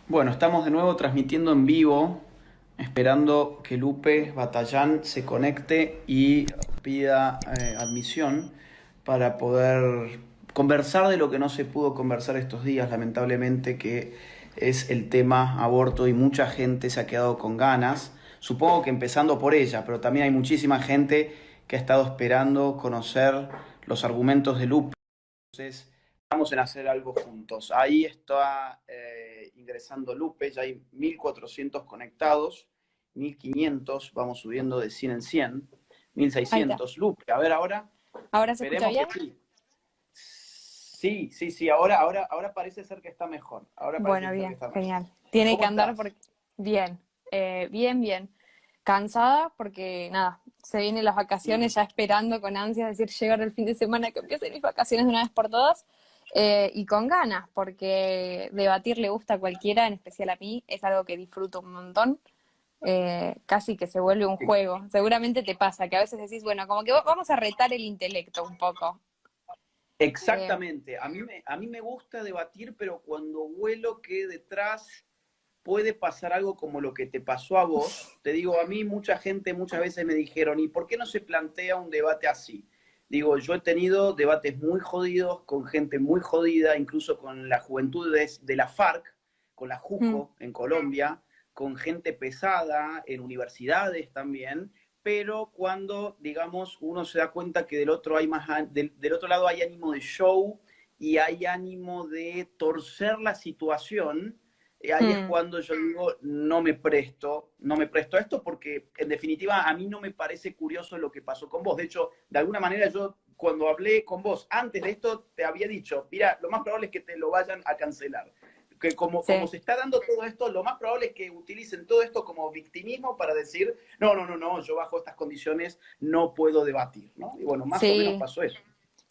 Bueno, estamos de nuevo transmitiendo en vivo, esperando que Lupe Batallán se conecte y pida admisión para poder conversar de lo que no se pudo conversar estos días, lamentablemente, que es el tema aborto y mucha gente se ha quedado con ganas. Supongo que empezando por ella, pero también hay muchísima gente que ha estado esperando conocer los argumentos de Lupe. Entonces, vamos en hacer algo juntos. Ahí está ingresando Lupe, ya hay 1400 conectados, 1500, vamos subiendo de 100 en 100, Ahí está. 1600. Lupe, a ver ahora, ¿Ahora se escucha esperemos que bien? sí. Sí, ahora parece ser que está mejor. Ahora parece Bueno, ser que bien, está mejor. genial. Tiene que ¿Cómo andar estás? porque... Bien, bien. Cansada porque, nada, se vienen las vacaciones ya esperando con ansias, es decir, llegar el fin de semana que empiecen mis vacaciones de una vez por todas. Y con ganas, porque debatir le gusta a cualquiera, en especial a mí, es algo que disfruto un montón. Casi que se vuelve un juego. Seguramente te pasa que a veces decís, bueno, como que vamos a retar el intelecto un poco. Eh, Exactamente. A mí me gusta debatir, pero cuando huelo que detrás puede pasar algo como lo que te pasó a vos. Te digo, a mí mucha gente muchas veces me dijeron, ¿y por qué no se plantea un debate así? Digo, yo he tenido debates muy jodidos con gente muy jodida, incluso con la juventud de la FARC, con la mm, JUCO en Colombia, con gente pesada en universidades también, pero cuando, digamos, uno se da cuenta que del otro lado hay ánimo de show y hay ánimo de torcer la situación, ahí es mm. cuando yo digo, no me presto a esto porque en definitiva a mí no me parece curioso lo que pasó con vos. De hecho, de alguna manera yo cuando hablé con vos antes de esto te había dicho, mira, lo más probable es que te lo vayan a cancelar. Que como Sí. se está dando todo esto, lo más probable es que utilicen todo esto como victimismo para decir, no, yo bajo estas condiciones no puedo debatir, ¿no? Y bueno, más o menos Sí, pasó eso.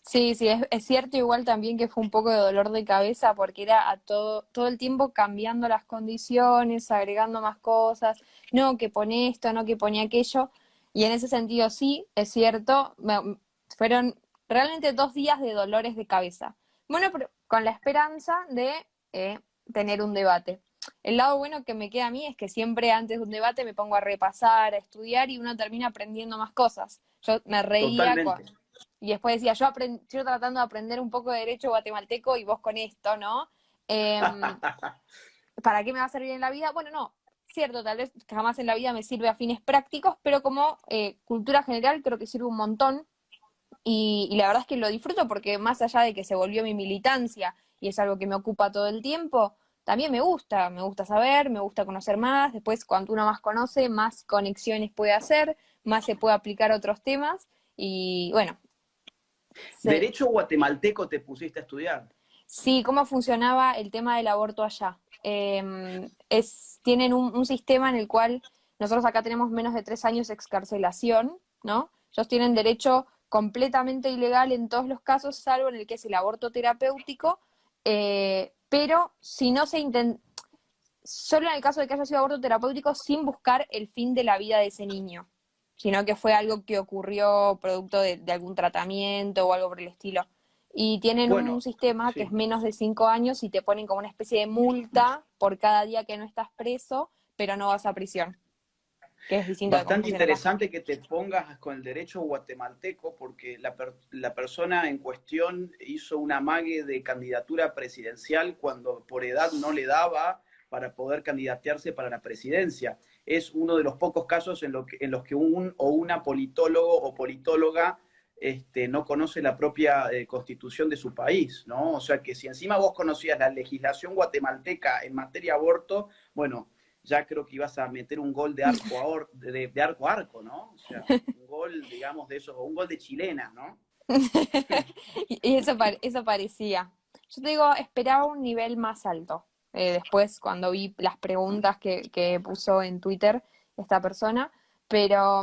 sí, es cierto igual también que fue un poco de dolor de cabeza porque era a todo el tiempo cambiando las condiciones, agregando más cosas, no que pone esto, no que pone aquello, y en ese sentido sí, es cierto, fueron realmente 2 días de dolores de cabeza. Bueno, pero con la esperanza de tener un debate. El lado bueno que me queda a mí es que siempre antes de un debate me pongo a repasar, a estudiar y uno termina aprendiendo más cosas. Yo me reía Totalmente. y después decía, yo tratando de aprender un poco de derecho guatemalteco y vos con esto, ¿no? Em, ¿Para qué me va a servir en la vida? Bueno, no, cierto, tal vez jamás en la vida me sirve a fines prácticos, pero como cultura general creo que sirve un montón y la verdad es que lo disfruto porque más allá de que se volvió mi militancia y es algo que me ocupa todo el tiempo, también me gusta saber, me gusta conocer más, después cuanto uno más conoce, más conexiones puede hacer, más se puede aplicar a otros temas y bueno, se, Derecho guatemalteco te pusiste a estudiar. sí, ¿cómo funcionaba el tema del aborto allá? Tienen un sistema en el cual nosotros acá tenemos menos de 3 años de excarcelación, ¿no? Ellos tienen derecho completamente ilegal en todos los casos, salvo en el que es el aborto terapéutico, pero si no se intenta, solo en el caso de que haya sido aborto terapéutico sin buscar el fin de la vida de ese niño, sino que fue algo que ocurrió producto de algún tratamiento o algo por el estilo. Y tienen un Bueno, sistema que es sí. menos de 5 años y te ponen como una especie de multa por cada día que no estás preso, pero no vas a prisión, que es distinto de cómo Bastante funciona acá. interesante que te pongas con el derecho guatemalteco porque la persona en cuestión hizo una amague de candidatura presidencial cuando por edad no le daba para poder candidatearse para la presidencia. Es uno de los pocos casos en los que un o una politólogo o politóloga no conoce la propia constitución de su país, ¿no? O sea que si encima vos conocías la legislación guatemalteca en materia de aborto, bueno, ya creo que ibas a meter un gol de arco a arco, ¿no? O sea, un gol, digamos, de esos, o un gol de chilena, ¿no? Y eso parecía. Yo te digo, esperaba un nivel más alto. Después, cuando vi las preguntas que puso en Twitter esta persona, pero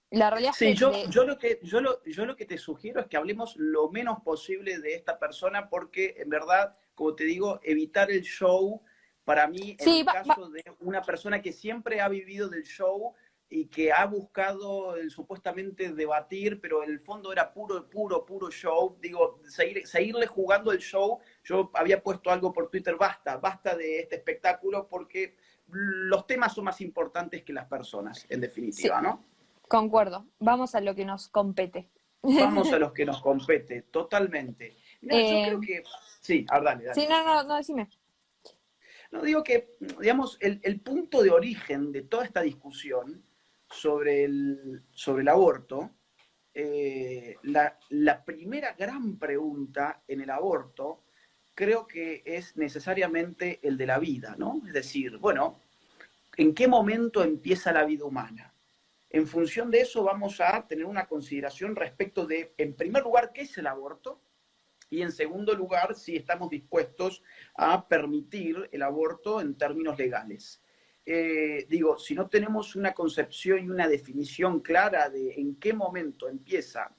la realidad es Sí, que yo, yo, lo que, yo lo que te sugiero es que hablemos lo menos posible de esta persona porque, en verdad, como te digo, evitar el show, para mí, en sí, el caso de una persona que siempre ha vivido del show, y que ha buscado supuestamente debatir, pero en el fondo era puro show. Digo, seguirle jugando el show. Yo había puesto algo por Twitter, basta de este espectáculo, porque los temas son más importantes que las personas, en definitiva, Sí, ¿no? concuerdo. Vamos a lo que nos compete. Vamos a los que nos compete, totalmente. Mira, yo creo que... Sí, a ver, dale. Sí, no, decime. No, digo que, digamos, el punto de origen de toda esta discusión sobre el aborto, la primera gran pregunta en el aborto creo que es necesariamente el de la vida, ¿no? Es decir, bueno, ¿en qué momento empieza la vida humana? En función de eso vamos a tener una consideración respecto de, en primer lugar, ¿qué es el aborto? Y en segundo lugar, si estamos dispuestos a permitir el aborto en términos legales. Digo, si no tenemos una concepción y una definición clara de en qué momento empieza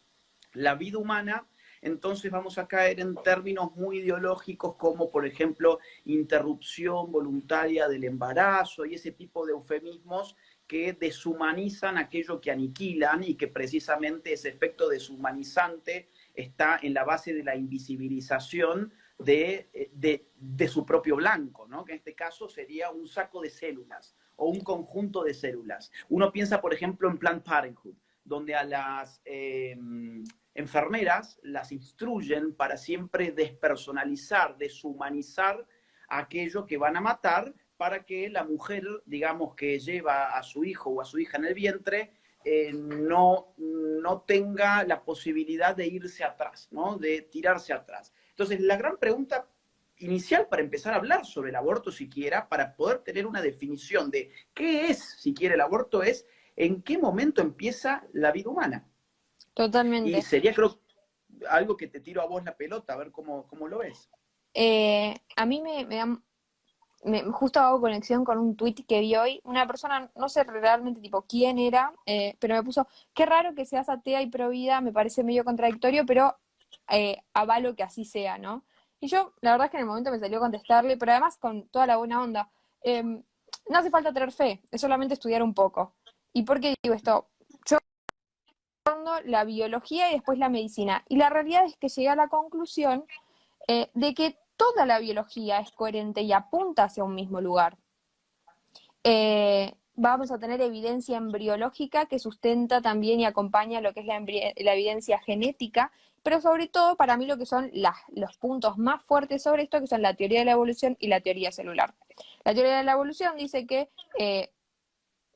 la vida humana, entonces vamos a caer en términos muy ideológicos como, por ejemplo, interrupción voluntaria del embarazo y ese tipo de eufemismos que deshumanizan aquello que aniquilan, y que precisamente ese efecto deshumanizante está en la base de la invisibilización de su propio blanco, ¿no? Que en este caso sería un saco de células o un conjunto de células. Uno piensa, por ejemplo, en Planned Parenthood, donde a las enfermeras las instruyen para siempre despersonalizar, deshumanizar aquello que van a matar, para que la mujer, digamos, que lleva a su hijo o a su hija en el vientre, no tenga la posibilidad de irse atrás, ¿no? De tirarse atrás. Entonces, la gran pregunta inicial para empezar a hablar sobre el aborto siquiera, para poder tener una definición de qué es siquiera el aborto, es en qué momento empieza la vida humana. Y Totalmente. sería, creo, algo que te tiro a vos la pelota, a ver cómo lo ves. A mí me da... justo hago conexión con un tweet que vi hoy. Una persona, no sé realmente tipo quién era, pero me puso, qué raro que seas atea y pro vida, me parece medio contradictorio, pero avalo que así sea, ¿no? Y yo, la verdad es que en el momento me salió a contestarle, pero además con toda la buena onda. No hace falta tener fe, es solamente estudiar un poco. ¿Y por qué digo esto? Yo la biología y después la medicina. Y la realidad es que llegué a la conclusión de que toda la biología es coherente y apunta hacia un mismo lugar. Vamos a tener evidencia embriológica que sustenta también y acompaña lo que es la evidencia genética, pero sobre todo para mí lo que son los puntos más fuertes sobre esto, que son la teoría de la evolución y la teoría celular. La teoría de la evolución dice que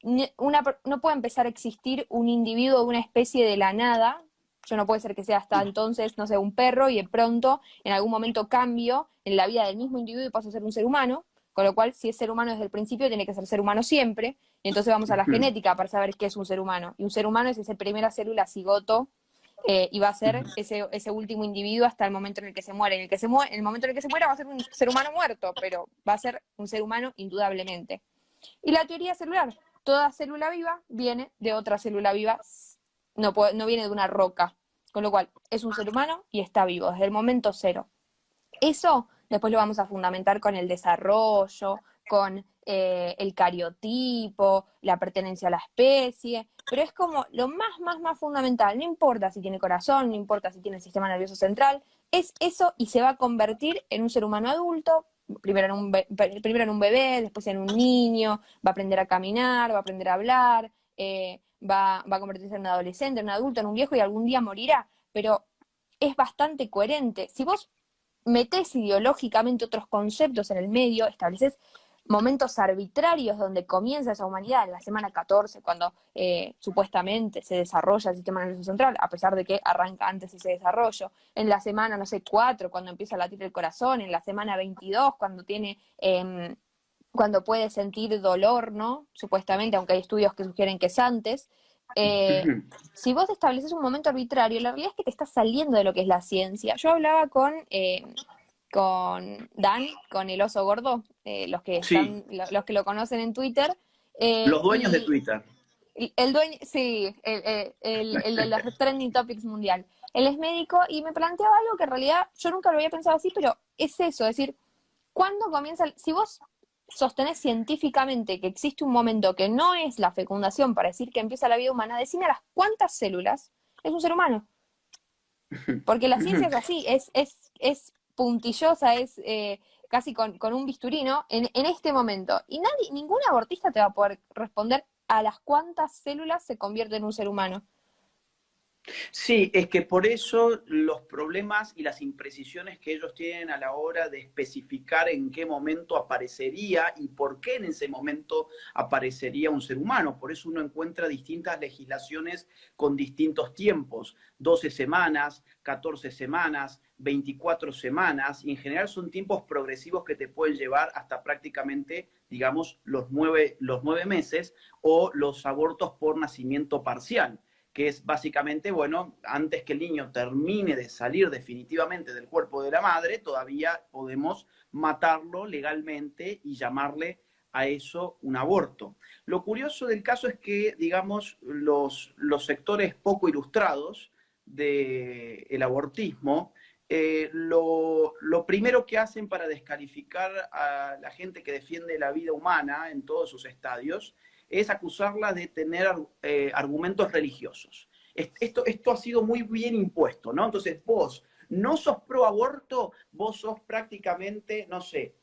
no puede empezar a existir un individuo de una especie de la nada. Yo no puede ser que sea hasta entonces, no sé, un perro, y de pronto, en algún momento cambio en la vida del mismo individuo y paso a ser un ser humano, con lo cual, si es ser humano desde el principio, tiene que ser humano siempre, y entonces vamos a la genética para saber qué es un ser humano. Y un ser humano es esa primera célula cigoto, y va a ser ese último individuo hasta el momento en el que se muere. En el momento en el que se muera va a ser un ser humano muerto, pero va a ser un ser humano indudablemente. Y la teoría celular, toda célula viva viene de otra célula viva, no viene de una roca, con lo cual es un ser humano y está vivo desde el momento cero. Eso después lo vamos a fundamentar con el desarrollo, con el cariotipo, la pertenencia a la especie, pero es como lo más fundamental. No importa si tiene corazón, no importa si tiene sistema nervioso central, es eso, y se va a convertir en un ser humano adulto, primero en un bebé, después en un niño, va a aprender a caminar, va a aprender a hablar, va a convertirse en un adolescente, en un adulto, en un viejo, y algún día morirá, pero es bastante coherente. Si vos metés ideológicamente otros conceptos en el medio, estableces momentos arbitrarios donde comienza esa humanidad, en la semana 14, cuando supuestamente se desarrolla el sistema nervioso central, a pesar de que arranca antes ese desarrollo, en la semana, no sé, 4, cuando empieza a latir el corazón, en la semana 22, cuando puede sentir dolor, ¿no? Supuestamente, aunque hay estudios que sugieren que es antes. Si vos estableces un momento arbitrario, la realidad es que te estás saliendo de lo que es la ciencia. Yo hablaba con Dan, con el oso gordo, Sí, los que lo conocen en Twitter, los dueños de y Twitter. el dueño, sí, el de los trending topics mundial. Él es médico y me planteaba algo que en realidad yo nunca lo había pensado así, pero es eso, es decir, ¿cuándo comienza? Si vos sostenés científicamente que existe un momento que no es la fecundación para decir que empieza la vida humana, decime a las cuántas células es un ser humano. Porque la ciencia es así, es puntillosa, es casi con un bisturino en este momento. Y ningún abortista te va a poder responder a las cuántas células se convierte en un ser humano. Sí, es que por eso los problemas y las imprecisiones que ellos tienen a la hora de especificar en qué momento aparecería y por qué en ese momento aparecería un ser humano. Por eso uno encuentra distintas legislaciones con distintos tiempos, 12 semanas, 14 semanas, 24 semanas, y en general son tiempos progresivos que te pueden llevar hasta prácticamente, digamos, los 9 meses o los abortos por nacimiento parcial, que es básicamente, bueno, antes que el niño termine de salir definitivamente del cuerpo de la madre, todavía podemos matarlo legalmente y llamarle a eso un aborto. Lo curioso del caso es que, digamos, los sectores poco ilustrados del abortismo, lo primero que hacen para descalificar a la gente que defiende la vida humana en todos sus estadios es acusarla de tener argumentos religiosos. Esto ha sido muy bien impuesto, ¿no? Entonces vos no sos pro aborto, vos sos prácticamente, no sé,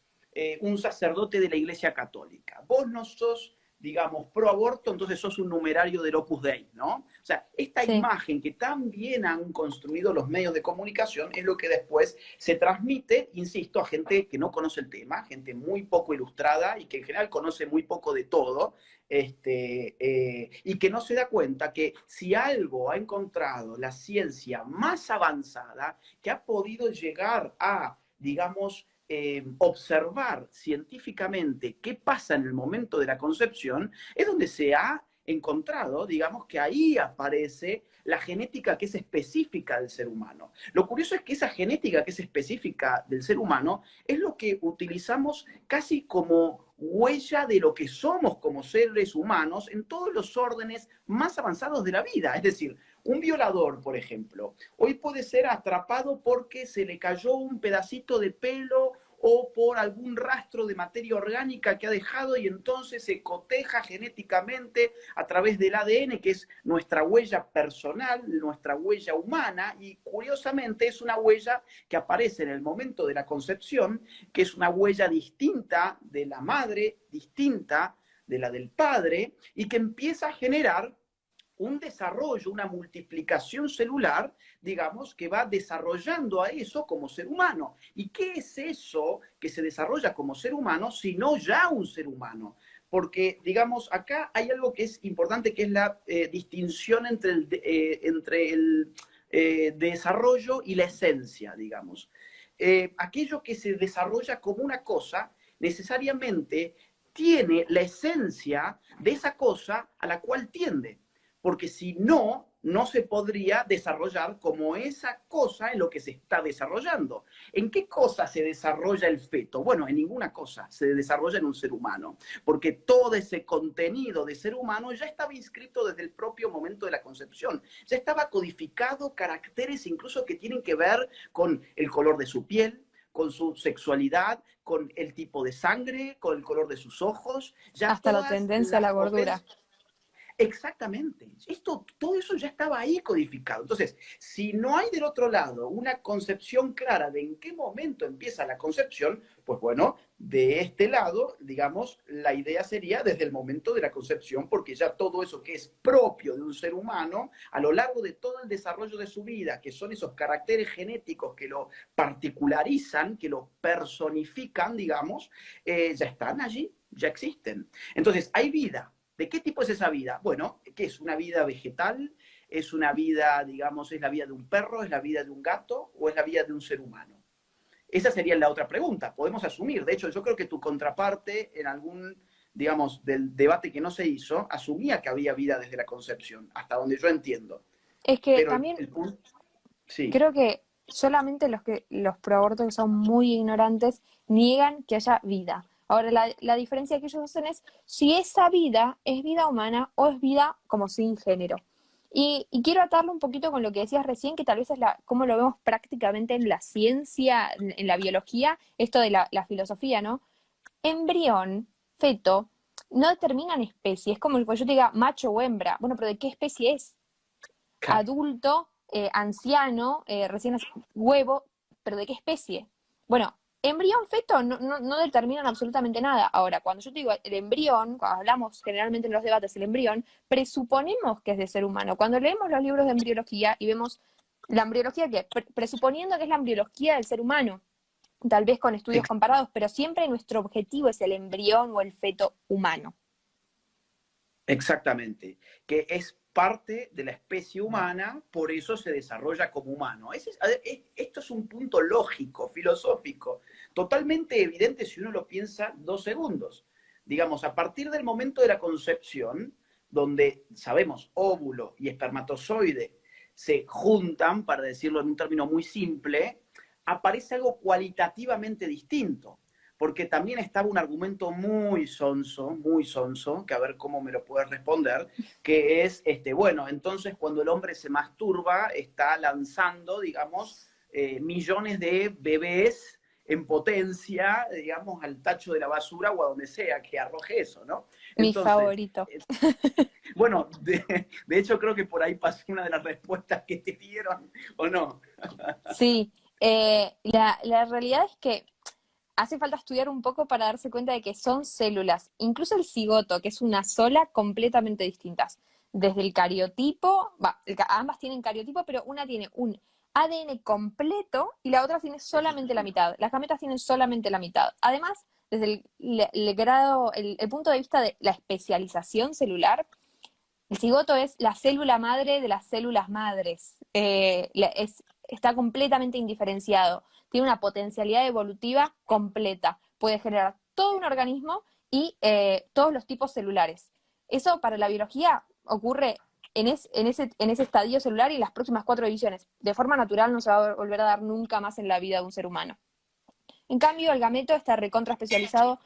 un sacerdote de la Iglesia Católica. Vos no sos, digamos, pro aborto, entonces sos un numerario del Opus Dei, ¿no? O sea, esta Sí. imagen que tan bien han construido los medios de comunicación es lo que después se transmite, insisto, a gente que no conoce el tema, gente muy poco ilustrada y que en general conoce muy poco de todo, y que no se da cuenta que si algo ha encontrado la ciencia más avanzada, que ha podido llegar a, digamos, observar científicamente qué pasa en el momento de la concepción, es donde se ha encontrado, digamos, que ahí aparece la genética que es específica del ser humano. Lo curioso es que esa genética que es específica del ser humano es lo que utilizamos casi como huella de lo que somos como seres humanos en todos los órdenes más avanzados de la vida. Es decir, un violador, por ejemplo, hoy puede ser atrapado porque se le cayó un pedacito de pelo o por algún rastro de materia orgánica que ha dejado y entonces se coteja genéticamente a través del ADN, que es nuestra huella personal, nuestra huella humana, y curiosamente es una huella que aparece en el momento de la concepción, que es una huella distinta de la madre, distinta de la del padre, y que empieza a generar un desarrollo, una multiplicación celular, digamos, que va desarrollando a eso como ser humano. ¿Y qué es eso que se desarrolla como ser humano, sino ya un ser humano? Porque, digamos, acá hay algo que es importante, que es la distinción entre el desarrollo y la esencia, digamos. Aquello que se desarrolla como una cosa, necesariamente tiene la esencia de esa cosa a la cual tiende, porque si no, no se podría desarrollar como esa cosa en lo que se está desarrollando. ¿En qué cosa se desarrolla el feto? Bueno, en ninguna cosa se desarrolla en un ser humano, porque todo ese contenido de ser humano ya estaba inscrito desde el propio momento de la concepción, ya estaba codificado, caracteres incluso que tienen que ver con el color de su piel, con su sexualidad, con el tipo de sangre, con el color de sus ojos, ya Hasta la todas tendencia a las la gordura. potencias. Exactamente. Todo eso ya estaba ahí codificado. Entonces, si no hay del otro lado una concepción clara de en qué momento empieza la concepción, pues bueno, de este lado, digamos, la idea sería desde el momento de la concepción, porque ya todo eso que es propio de un ser humano, a lo largo de todo el desarrollo de su vida, que son esos caracteres genéticos que lo particularizan, que lo personifican, digamos, ya están allí, ya existen. Entonces, hay vida. ¿De qué tipo es esa vida? Bueno, ¿qué es? ¿Una vida vegetal? ¿Es una vida, digamos, es la vida de un perro? ¿Es la vida de un gato? ¿O es la vida de un ser humano? Esa sería la otra pregunta. Podemos asumir. De hecho, yo creo que tu contraparte en algún, digamos, del debate que no se hizo, asumía que había vida desde la concepción, hasta donde yo entiendo. Es que Pero también el punto, sí. creo que solamente los proabortos que son muy ignorantes niegan que haya vida. Ahora, la diferencia que ellos hacen es si esa vida es vida humana o es vida como sin género. Y quiero atarlo un poquito con lo que decías recién, que tal vez es cómo lo vemos prácticamente en la ciencia, en la biología, esto de la filosofía, ¿no? embrión, feto, no determinan especie. Es como que yo te diga macho o hembra. Bueno, pero ¿de qué especie es? Claro. Adulto, anciano, huevo, pero ¿de qué especie? Bueno, embrión, feto no determinan absolutamente nada. Ahora, cuando yo te digo el embrión, cuando hablamos generalmente en los debates el embrión, presuponemos que es de ser humano. Cuando leemos los libros de embriología y vemos la embriología, ¿qué? Presuponiendo que es la embriología del ser humano, tal vez con estudios comparados, pero siempre nuestro objetivo es el embrión o el feto humano. Exactamente, que es parte de la especie humana, por eso se desarrolla como humano. Esto es un punto lógico, filosófico, totalmente evidente si uno lo piensa 2 segundos. Digamos, a partir del momento de la concepción, donde sabemos óvulo y espermatozoide se juntan, para decirlo en un término muy simple, aparece algo cualitativamente distinto, porque también estaba un argumento muy sonso, que a ver cómo me lo puedes responder, que es, bueno, entonces cuando el hombre se masturba, está lanzando, digamos, millones de bebés en potencia, digamos, al tacho de la basura o a donde sea que arroje eso, ¿no? Mi Entonces, favorito. bueno, de hecho creo que por ahí pasó una de las respuestas que te dieron, ¿o no? Sí, la realidad es que hace falta estudiar un poco para darse cuenta de que son células, incluso el cigoto, que es una sola, completamente distintas. Desde el cariotipo, ambas tienen cariotipo, pero una tiene un ADN completo y la otra tiene solamente la mitad. Las gametas tienen solamente la mitad. Además, desde el grado, el punto de vista de la especialización celular, el cigoto es la célula madre de las células madres. Está completamente indiferenciado. Tiene una potencialidad evolutiva completa. Puede generar todo un organismo y todos los tipos celulares. Eso para la biología ocurre en ese estadio celular y las próximas 4 divisiones. De forma natural no se va a volver a dar nunca más en la vida de un ser humano. En cambio, el gameto está recontra especializado,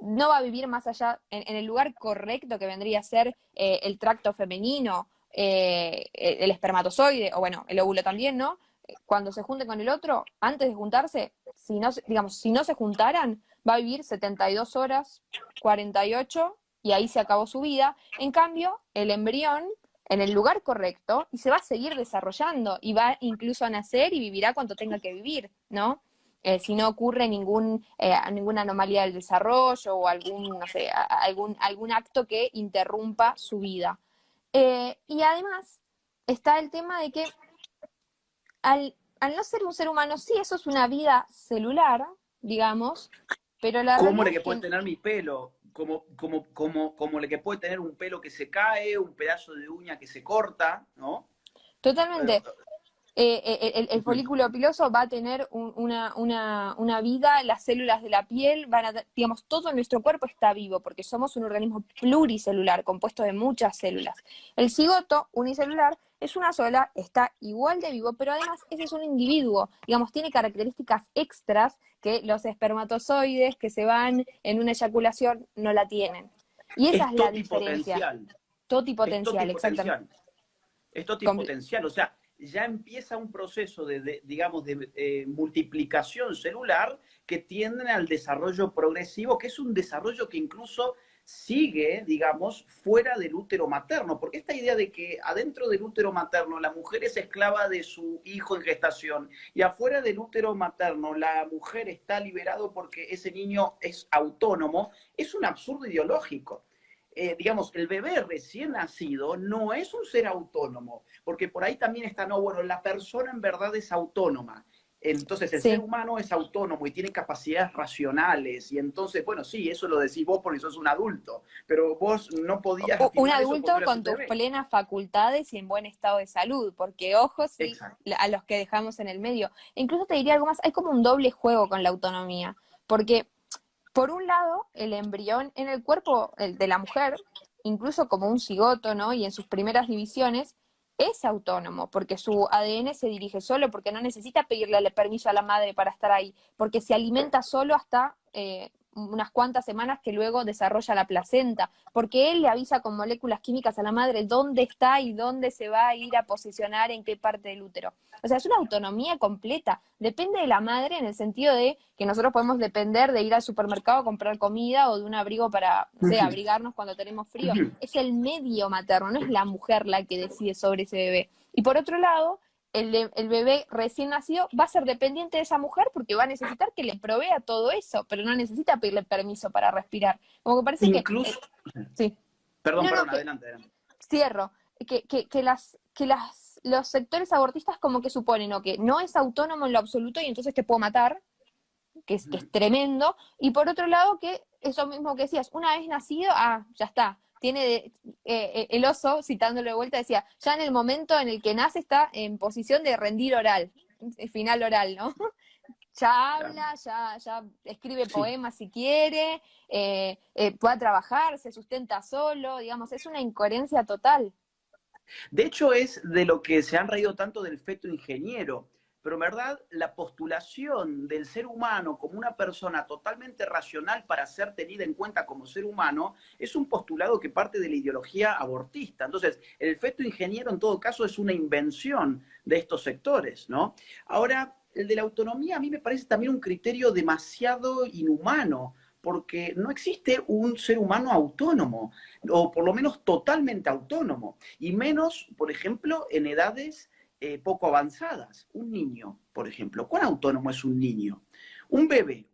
no va a vivir más allá, en el lugar correcto que vendría a ser el tracto femenino, el espermatozoide, o bueno, el óvulo también, ¿no? Cuando se junte con el otro, antes de juntarse, digamos, si no se juntaran, va a vivir 72 horas, 48, y ahí se acabó su vida. En cambio, el embrión, en el lugar correcto, y se va a seguir desarrollando, y va incluso a nacer y vivirá cuanto tenga que vivir, ¿no? Si no ocurre ninguna anomalía del desarrollo o no sé, algún acto que interrumpa su vida. Y además está el tema de que al no ser un ser humano, sí, eso es una vida celular, digamos, pero la ¿Cómo realidad le es que puede que tener mi pelo? Como le que puede tener un pelo que se cae, un pedazo de uña que se corta, ¿no? totalmente, el folículo piloso va a tener una vida, las células de la piel digamos, todo nuestro cuerpo está vivo porque somos un organismo pluricelular compuesto de muchas células. El cigoto unicelular es una sola, está igual de vivo, pero además ese es un individuo, digamos, tiene características extras que los espermatozoides que se van en una eyaculación no la tienen. Y esa Es es la diferencia. totipotencial. Es Totipotencial, exactamente. totipotencial. Es totipotencial. O sea, ya empieza un proceso digamos, de multiplicación celular que tiende al desarrollo progresivo, que es un desarrollo que incluso sigue, digamos, fuera del útero materno, porque esta idea de que adentro del útero materno la mujer es esclava de su hijo en gestación y afuera del útero materno la mujer está liberado porque ese niño es autónomo, es un absurdo ideológico. Digamos, el bebé recién nacido no es un ser autónomo, porque por ahí también está, no, bueno, la persona en verdad es autónoma. Entonces el ser Sí. humano es autónomo y tiene capacidades racionales. Y entonces, bueno, sí, eso lo decís vos porque sos un adulto, pero vos no podías Un afirmar eso cuando adulto eras con un tus bebé. plenas facultades y en buen estado de salud, porque ojo, sí, Exacto. a los que dejamos en el medio. E incluso te diría algo más, hay como un doble juego con la autonomía, porque por un lado, el embrión en el cuerpo de la mujer, incluso como un cigoto, ¿no? Y en sus primeras divisiones, es autónomo, porque su ADN se dirige solo, porque no necesita pedirle permiso a la madre para estar ahí, porque se alimenta solo hasta unas cuantas semanas que luego desarrolla la placenta, porque él le avisa con moléculas químicas a la madre dónde está y dónde se va a ir a posicionar en qué parte del útero. O sea, es una autonomía completa. Depende de la madre en el sentido de que nosotros podemos depender de ir al supermercado a comprar comida o de un abrigo para, no sé, abrigarnos cuando tenemos frío. Es el medio materno, no es la mujer la que decide sobre ese bebé. Y por otro lado, el bebé recién nacido va a ser dependiente de esa mujer porque va a necesitar que le provea todo eso, pero no necesita pedirle permiso para respirar. Como que parece Incluso, sí. perdón, No, adelante, adelante. cierro. Los sectores abortistas como que suponen o que no es autónomo en lo absoluto y entonces te puedo matar, que es tremendo, y por otro lado que eso mismo que decías, una vez nacido, ya está, tiene el oso, citándolo de vuelta, decía, ya en el momento en el que nace está en posición de rendir oral, final oral, ¿no? Ya habla, ya escribe poemas si quiere, puede trabajar, se sustenta solo, digamos, es una incoherencia total. De hecho, es de lo que se han reído tanto del feto ingeniero, pero en verdad la postulación del ser humano como una persona totalmente racional para ser tenida en cuenta como ser humano es un postulado que parte de la ideología abortista. Entonces, el feto ingeniero en todo caso es una invención de estos sectores, ¿no? Ahora, el de la autonomía a mí me parece también un criterio demasiado inhumano, porque no existe un ser humano autónomo, o por lo menos totalmente autónomo, y menos, por ejemplo, en edades poco avanzadas. Un niño, por ejemplo, ¿cuán autónomo es un niño? Un bebé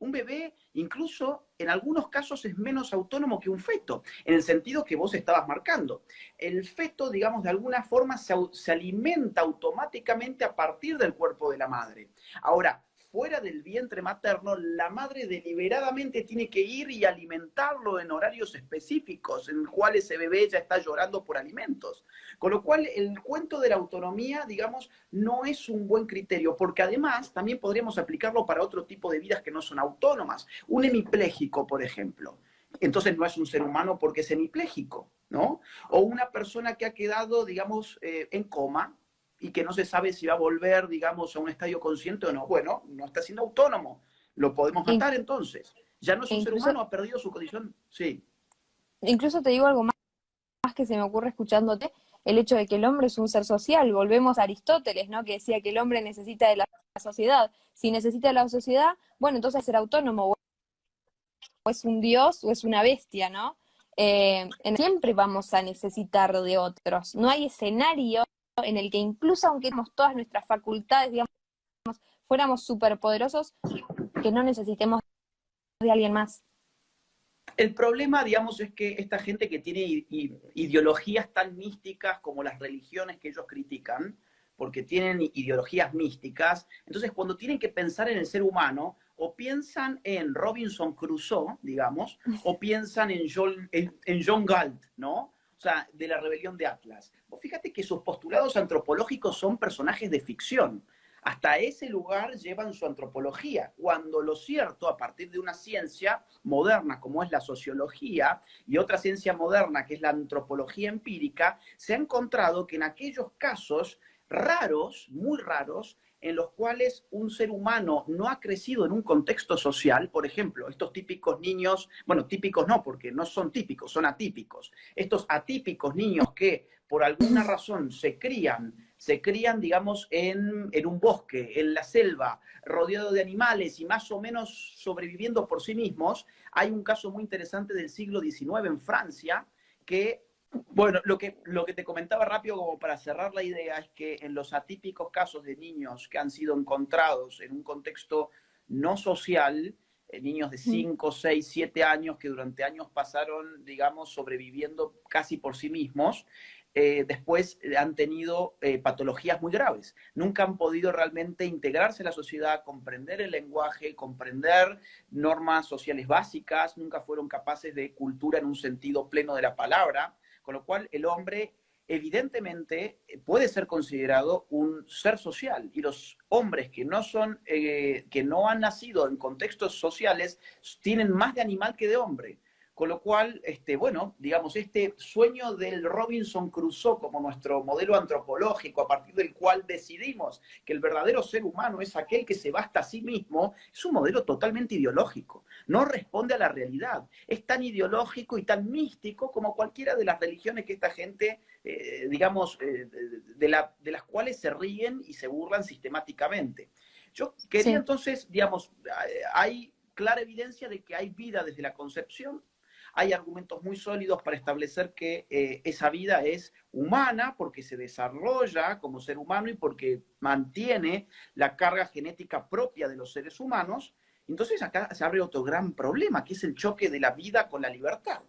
incluso en algunos casos es menos autónomo que un feto, en el sentido que vos estabas marcando. El feto, digamos, de alguna forma se alimenta automáticamente a partir del cuerpo de la madre. Ahora, fuera del vientre materno, la madre deliberadamente tiene que ir y alimentarlo en horarios específicos, en los cuales ese bebé ya está llorando por alimentos. Con lo cual, el cuento de la autonomía, digamos, no es un buen criterio, porque además también podríamos aplicarlo para otro tipo de vidas que no son autónomas. Un hemipléjico, por ejemplo. Entonces no es un ser humano porque es hemipléjico, ¿no? O una persona que ha quedado, digamos, en coma, y que no se sabe si va a volver, digamos, a un estadio consciente o no. Bueno, no está siendo autónomo. Lo podemos matar entonces. Ya no es un ser Incluso, humano, ha perdido su condición. Sí. incluso te digo algo más que se me ocurre escuchándote, el hecho de que el hombre es un ser social. Volvemos a Aristóteles, ¿no? Que decía que el hombre necesita de la sociedad. Si necesita de la sociedad, bueno, entonces ser autónomo, o es un dios o es una bestia, ¿no? Siempre vamos a necesitar de otros. No hay escenario en el que incluso aunque tenemos todas nuestras facultades, digamos, fuéramos superpoderosos, que no necesitemos de alguien más. El problema, digamos, es que esta gente que tiene ideologías tan místicas como las religiones que ellos critican, porque tienen ideologías místicas, entonces cuando tienen que pensar en el ser humano, o piensan en Robinson Crusoe, digamos, o piensan en John Galt, ¿no? O sea, de la rebelión de Atlas. Vos fíjate que sus postulados antropológicos son personajes de ficción. Hasta ese lugar llevan su antropología, cuando lo cierto, a partir de una ciencia moderna como es la sociología y otra ciencia moderna que es la antropología empírica, se ha encontrado que en aquellos casos raros, muy raros, en los cuales un ser humano no ha crecido en un contexto social, por ejemplo, estos típicos niños, bueno, típicos no, porque no son típicos, son atípicos, estos atípicos niños que por alguna razón se crían, digamos, en un bosque, en la selva, rodeado de animales y más o menos sobreviviendo por sí mismos. Hay un caso muy interesante del siglo XIX en Francia que, bueno, lo que te comentaba rápido como para cerrar la idea es que en los atípicos casos de niños que han sido encontrados en un contexto no social, niños de 5, 6, 7 años que durante años pasaron, digamos, sobreviviendo casi por sí mismos, después han tenido patologías muy graves. Nunca han podido realmente integrarse a la sociedad, comprender el lenguaje, comprender normas sociales básicas, nunca fueron capaces de cultura en un sentido pleno de la palabra, con lo cual el hombre evidentemente puede ser considerado un ser social y los hombres que no han nacido en contextos sociales tienen más de animal que de hombre. Con lo cual, bueno, digamos, este sueño del Robinson Crusoe como nuestro modelo antropológico, a partir del cual decidimos que el verdadero ser humano es aquel que se basta a sí mismo, es un modelo totalmente ideológico. No responde a la realidad. Es tan ideológico y tan místico como cualquiera de las religiones que esta gente, digamos, de las cuales se ríen y se burlan sistemáticamente. Yo quería Sí. entonces, digamos, hay clara evidencia de que hay vida desde la concepción. Hay argumentos muy sólidos para establecer que esa vida es humana porque se desarrolla como ser humano y porque mantiene la carga genética propia de los seres humanos. Entonces acá se abre otro gran problema, que es el choque de la vida con la libertad,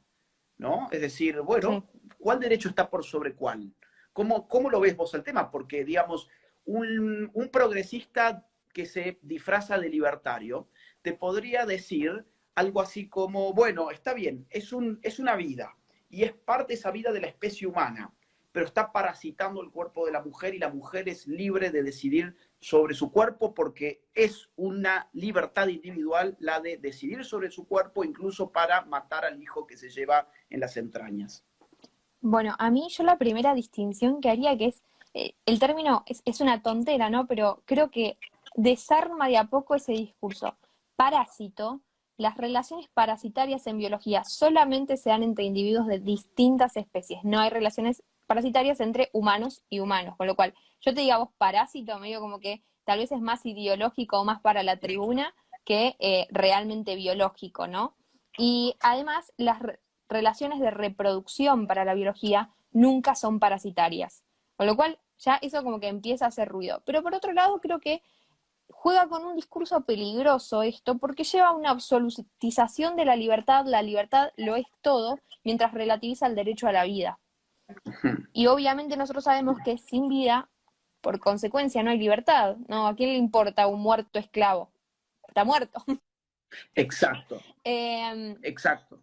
¿no? Es decir, Sí. bueno, ¿cuál derecho está por sobre cuál? ¿Cómo lo ves vos el tema? Porque, digamos, un progresista que se disfraza de libertario te podría decir algo así como, bueno, está bien, es una vida y es parte de esa vida de la especie humana, pero está parasitando el cuerpo de la mujer y la mujer es libre de decidir sobre su cuerpo porque es una libertad individual la de decidir sobre su cuerpo incluso para matar al hijo que se lleva en las entrañas. Bueno, a mí yo la primera distinción que haría, que es, el término es una tontera, ¿no? Pero creo que desarma de a poco ese discurso. Parásito, las relaciones parasitarias en biología solamente se dan entre individuos de distintas especies. No hay relaciones parasitarias entre humanos y humanos. Con lo cual, yo te diga vos parásito, medio como que tal vez es más ideológico o más para la tribuna que realmente biológico, ¿no? Y además, relaciones de reproducción para la biología nunca son parasitarias. Con lo cual, ya eso como que empieza a hacer ruido. Pero por otro lado, creo que juega con un discurso peligroso esto, porque lleva a una absolutización de la libertad lo es todo, mientras relativiza el derecho a la vida. Y obviamente nosotros sabemos que sin vida, por consecuencia, no hay libertad, ¿no? ¿A quién le importa un muerto esclavo? Está muerto. Exacto, eh, exacto.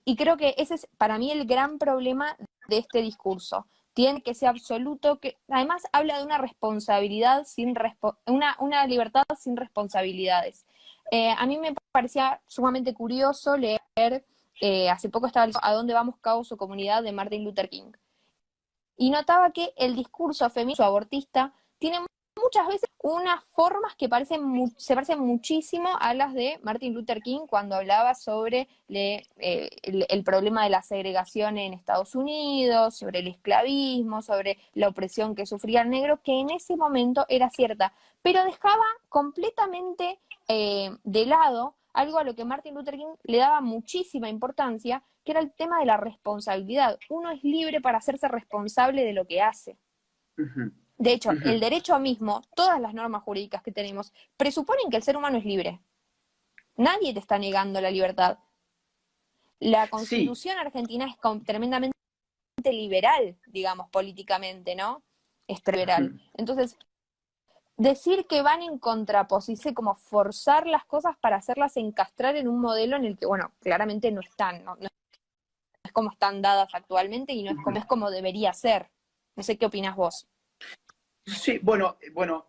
y creo que ese es para mí el gran problema de este discurso. Tiene que ser absoluto, que además habla de una responsabilidad una libertad sin responsabilidades. A mí me parecía sumamente curioso leer, hace poco estaba leyendo A dónde vamos, caos o comunidad de Martin Luther King. Y notaba que el discurso feminista abortista tiene muchas veces unas formas que se parecen muchísimo a las de Martin Luther King cuando hablaba sobre el problema de la segregación en Estados Unidos, sobre el esclavismo, sobre la opresión que sufría el negro, que en ese momento era cierta, pero dejaba completamente de lado algo a lo que Martin Luther King le daba muchísima importancia, que era el tema de la responsabilidad. Uno es libre para hacerse responsable de lo que hace. Uh-huh. De hecho, Uh-huh. el derecho mismo, todas las normas jurídicas que tenemos, presuponen que el ser humano es libre. Nadie te está negando la libertad. La Sí. Constitución argentina es tremendamente liberal, digamos, políticamente, ¿no? Es liberal. Uh-huh. Entonces, decir que van en contraposición, como forzar las cosas para hacerlas encastrar en un modelo en el que, bueno, claramente no están, no es como están dadas actualmente y no Uh-huh. es como debería ser. No sé qué opinas vos. Sí, bueno,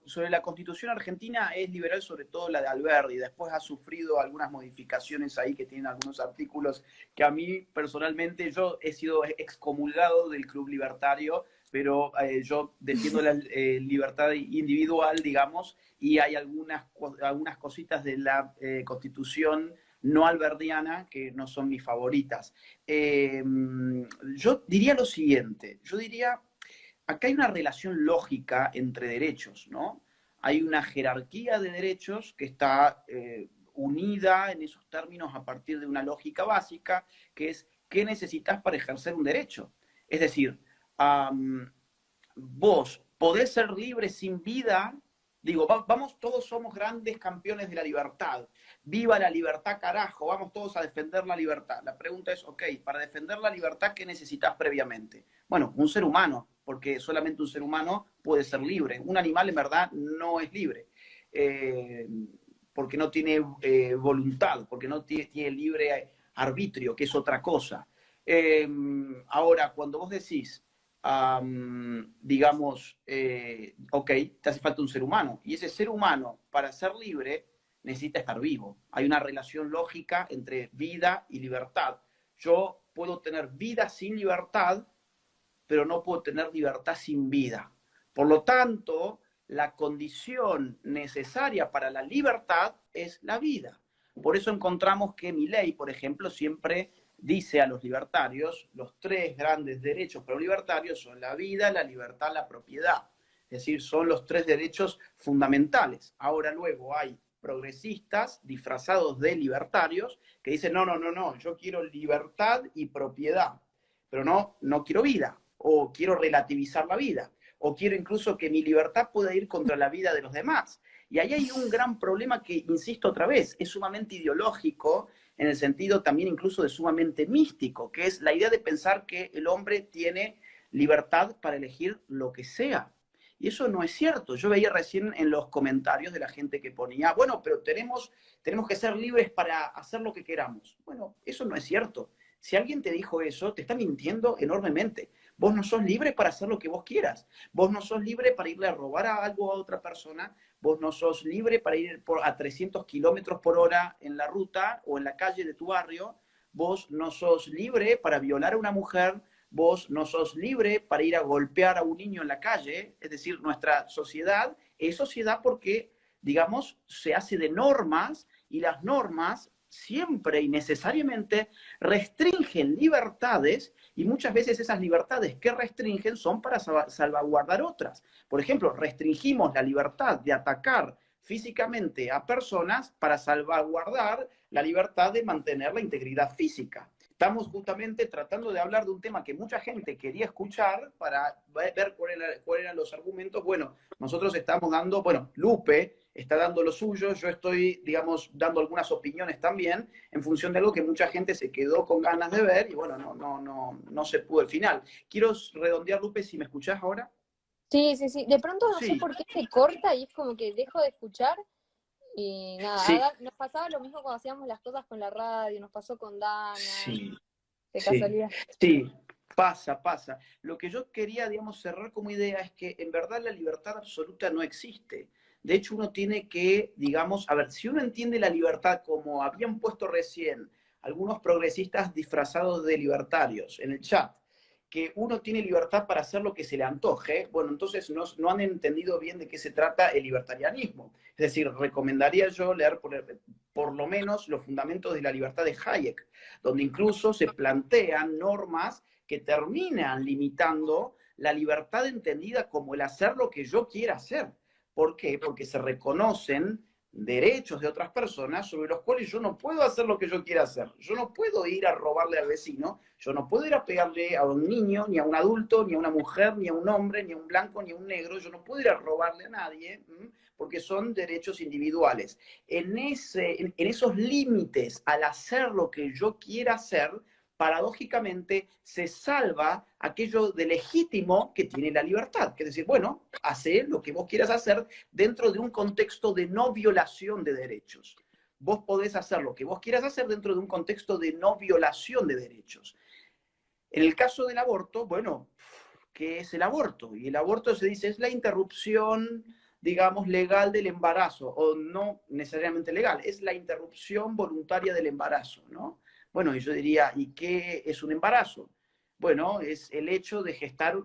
sobre la Constitución argentina es liberal, sobre todo la de Alberdi. Después ha sufrido algunas modificaciones ahí que tienen algunos artículos que a mí personalmente, yo he sido excomulgado del Club Libertario, pero yo defiendo la libertad individual, digamos, y hay algunas cositas de la Constitución no alberdiana que no son mis favoritas. Yo diría lo siguiente, yo diría acá hay una relación lógica entre derechos, ¿no? Hay una jerarquía de derechos que está unida en esos términos a partir de una lógica básica, que es qué necesitas para ejercer un derecho. Es decir, vos podés ser libre sin vida. Digo, vamos, todos somos grandes campeones de la libertad. Viva la libertad, carajo. Vamos todos a defender la libertad. La pregunta es, ok, para defender la libertad, ¿qué necesitas previamente? Bueno, un ser humano, porque solamente un ser humano puede ser libre. Un animal, en verdad, no es libre. Porque no tiene voluntad, porque no tiene libre arbitrio, que es otra cosa. Ahora, cuando vos decís, digamos, ok, te hace falta un ser humano. Y ese ser humano, para ser libre, necesita estar vivo. Hay una relación lógica entre vida y libertad. Yo puedo tener vida sin libertad, pero no puedo tener libertad sin vida. Por lo tanto, la condición necesaria para la libertad es la vida. Por eso encontramos que Milei, por ejemplo, siempre dice a los libertarios, los tres grandes derechos para un libertario son la vida, la libertad, la propiedad. Es decir, son los tres derechos fundamentales. Ahora luego hay progresistas disfrazados de libertarios que dicen, no, yo quiero libertad y propiedad, pero no quiero vida, o quiero relativizar la vida, o quiero incluso que mi libertad pueda ir contra la vida de los demás. Y ahí hay un gran problema que, insisto otra vez, es sumamente ideológico, en el sentido también incluso de sumamente místico, que es la idea de pensar que el hombre tiene libertad para elegir lo que sea. Y eso no es cierto. Yo veía recién en los comentarios de la gente que ponía, bueno, pero tenemos que ser libres para hacer lo que queramos. Bueno, eso no es cierto. Si alguien te dijo eso, te está mintiendo enormemente. Vos no sos libre para hacer lo que vos quieras. Vos no sos libre para irle a robar algo a otra persona. Vos no sos libre para ir a 300 kilómetros por hora en la ruta o en la calle de tu barrio. Vos no sos libre para violar a una mujer. Vos no sos libre para ir a golpear a un niño en la calle. Es decir, nuestra sociedad es sociedad porque, digamos, se hace de normas, y las normas siempre y necesariamente restringen libertades, y muchas veces esas libertades que restringen son para salvaguardar otras. Por ejemplo, restringimos la libertad de atacar físicamente a personas para salvaguardar la libertad de mantener la integridad física. Estamos justamente tratando de hablar de un tema que mucha gente quería escuchar para ver cuáles eran los argumentos. Bueno, nosotros estamos dando, bueno, Lupe está dando lo suyo, yo estoy, digamos, dando algunas opiniones también en función de algo que mucha gente se quedó con ganas de ver y bueno, no se pudo al final. Quiero redondear, Lupe, si me escuchás ahora. Sí, sí, sí. De pronto no sé Sí, por qué se corta y es como que dejo de escuchar y sí, nada. Nos pasaba lo mismo cuando hacíamos las cosas con la radio, nos pasó con Dana, sí, de sí, casualidad. sí. Pasa. Lo que yo quería, digamos, cerrar como idea es que en verdad la libertad absoluta no existe. De hecho, uno tiene que, digamos, a ver, si uno entiende la libertad como habían puesto recién algunos progresistas disfrazados de libertarios en el chat, que uno tiene libertad para hacer lo que se le antoje, bueno, entonces no han entendido bien de qué se trata el libertarianismo. Es decir, recomendaría yo leer por lo menos los fundamentos de la libertad de Hayek, donde incluso se plantean normas que terminan limitando la libertad entendida como el hacer lo que yo quiera hacer. ¿Por qué? Porque se reconocen derechos de otras personas sobre los cuales yo no puedo hacer lo que yo quiera hacer. Yo no puedo ir a robarle al vecino, yo no puedo ir a pegarle a un niño, ni a un adulto, ni a una mujer, ni a un hombre, ni a un blanco, ni a un negro. Yo no puedo ir a robarle a nadie, porque son derechos individuales. En esos límites, al hacer lo que yo quiera hacer, paradójicamente se salva aquello de legítimo que tiene la libertad. Que es decir, bueno, hace lo que vos quieras hacer dentro de un contexto de no violación de derechos. Vos podés hacer lo que vos quieras hacer dentro de un contexto de no violación de derechos. En el caso del aborto, bueno, ¿qué es el aborto? Y el aborto se dice es la interrupción, digamos, legal del embarazo, o no necesariamente legal, es la interrupción voluntaria del embarazo, ¿no? Bueno, y yo diría, ¿y qué es un embarazo? Bueno, es el hecho de gestar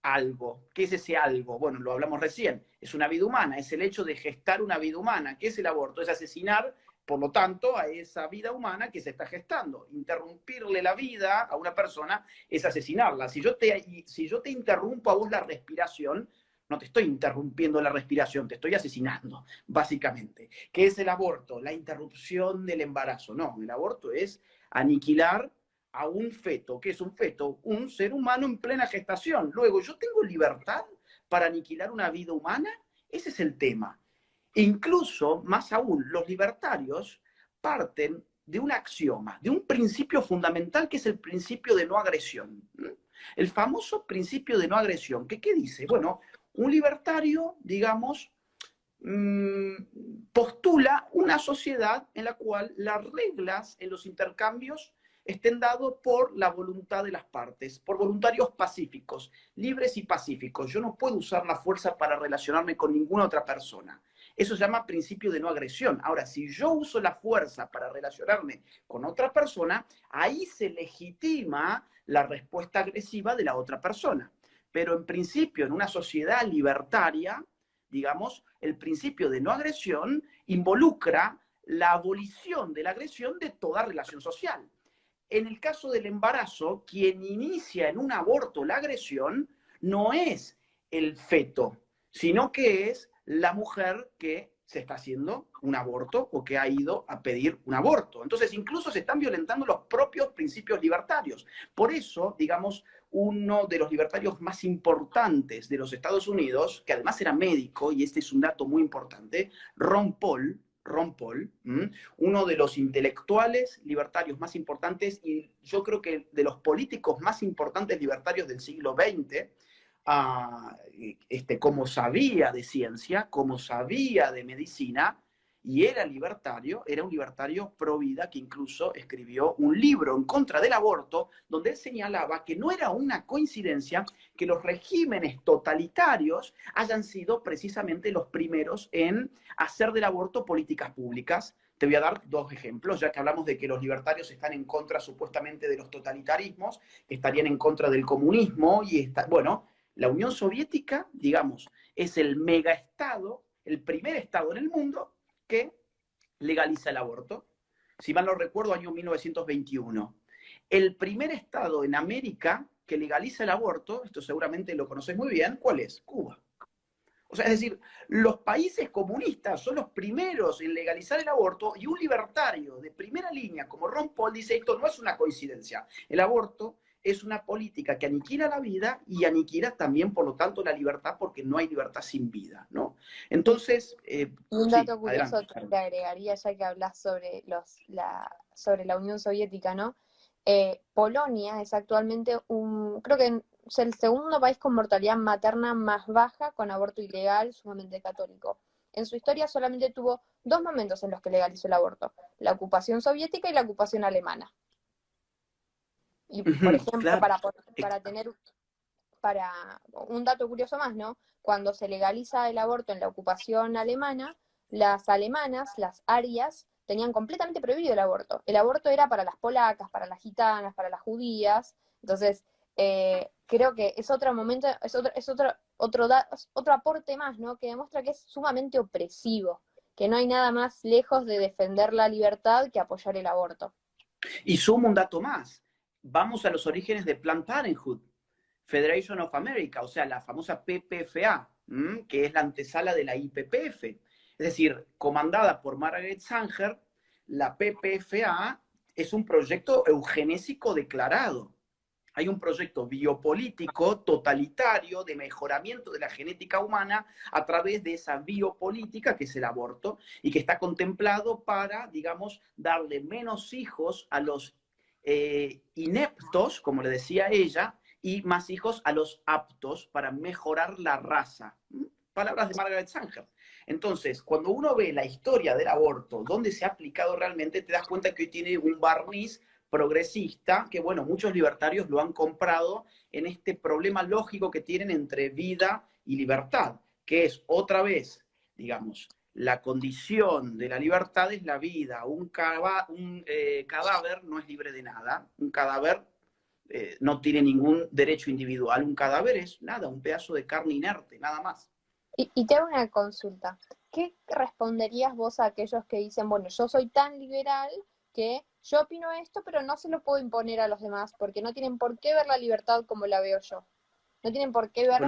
algo. ¿Qué es ese algo? Bueno, lo hablamos recién. Es una vida humana, es el hecho de gestar una vida humana. ¿Qué es el aborto? Es asesinar, por lo tanto, a esa vida humana que se está gestando. Interrumpirle la vida a una persona es asesinarla. Si yo te interrumpo a vos la respiración, no te estoy interrumpiendo la respiración, te estoy asesinando, básicamente. ¿Qué es el aborto? La interrupción del embarazo. No, el aborto es aniquilar a un feto. ¿Qué es un feto? Un ser humano en plena gestación. Luego, ¿yo tengo libertad para aniquilar una vida humana? Ese es el tema. Incluso, más aún, los libertarios parten de un axioma, de un principio fundamental que es el principio de no agresión. El famoso principio de no agresión. ¿Qué dice? Bueno, un libertario, digamos, postula una sociedad en la cual las reglas en los intercambios estén dados por la voluntad de las partes, por voluntarios pacíficos, libres y pacíficos. Yo no puedo usar la fuerza para relacionarme con ninguna otra persona. Eso se llama principio de no agresión. Ahora, si yo uso la fuerza para relacionarme con otra persona, ahí se legitima la respuesta agresiva de la otra persona. Pero en principio, en una sociedad libertaria, digamos, el principio de no agresión involucra la abolición de la agresión de toda relación social. En el caso del embarazo, quien inicia en un aborto la agresión no es el feto, sino que es la mujer que se está haciendo un aborto o que ha ido a pedir un aborto. Entonces, incluso se están violentando los propios principios libertarios. Por eso, digamos, uno de los libertarios más importantes de los Estados Unidos, que además era médico, y este es un dato muy importante, Ron Paul, uno de los intelectuales libertarios más importantes y yo creo que de los políticos más importantes libertarios del siglo XX, como sabía de ciencia, como sabía de medicina, y era libertario, era un libertario pro vida que incluso escribió un libro en contra del aborto, donde él señalaba que no era una coincidencia que los regímenes totalitarios hayan sido precisamente los primeros en hacer del aborto políticas públicas. Te voy a dar dos ejemplos, ya que hablamos de que los libertarios están en contra supuestamente de los totalitarismos, que estarían en contra del comunismo, bueno, la Unión Soviética, digamos, es el megaestado, el primer estado en el mundo que legaliza el aborto. Si mal no recuerdo, año 1921. El primer estado en América que legaliza el aborto, esto seguramente lo conoces muy bien, ¿cuál es? Cuba. O sea, es decir, los países comunistas son los primeros en legalizar el aborto y un libertario de primera línea como Ron Paul dice esto no es una coincidencia. El aborto es una política que aniquila la vida y aniquila también, por lo tanto, la libertad, porque no hay libertad sin vida, ¿no? Entonces, un dato curioso adelante. que te agregaría, ya que hablas sobre sobre la Unión Soviética, ¿no? Polonia es actualmente creo que es el segundo país con mortalidad materna más baja, con aborto ilegal, sumamente católico. En su historia solamente tuvo 2 momentos en los que legalizó el aborto: la ocupación soviética y la ocupación alemana. Y, por ejemplo, Claro. para un dato curioso más, ¿no? Cuando se legaliza el aborto en la ocupación alemana, las alemanas, las arias, tenían completamente prohibido el aborto. El aborto era para las polacas, para las gitanas, para las judías. Entonces, creo que es otro momento, es otro aporte más, ¿no? Que demuestra que es sumamente opresivo, que no hay nada más lejos de defender la libertad que apoyar el aborto. Y sumo un dato más. Vamos a los orígenes de Planned Parenthood, Federation of America, o sea, la famosa PPFA, que es la antesala de la IPPF. Es decir, comandada por Margaret Sanger, la PPFA es un proyecto eugenésico declarado. Hay un proyecto biopolítico totalitario de mejoramiento de la genética humana a través de esa biopolítica que es el aborto y que está contemplado para, digamos, darle menos hijos a los ineptos, como le decía ella, y más hijos a los aptos para mejorar la raza. Palabras de Margaret Sanger. Entonces, cuando uno ve la historia del aborto, donde se ha aplicado realmente, te das cuenta que hoy tiene un barniz progresista, que bueno, muchos libertarios lo han comprado en este problema lógico que tienen entre vida y libertad, que es otra vez, digamos, la condición de la libertad es la vida, un cadáver no es libre de nada, un cadáver no tiene ningún derecho individual, un cadáver es nada, un pedazo de carne inerte, nada más. Y te hago una consulta. ¿Qué responderías vos a aquellos que dicen, bueno, yo soy tan liberal que yo opino esto, pero no se lo puedo imponer a los demás, porque no tienen por qué ver la libertad como la veo yo? No tienen por qué ver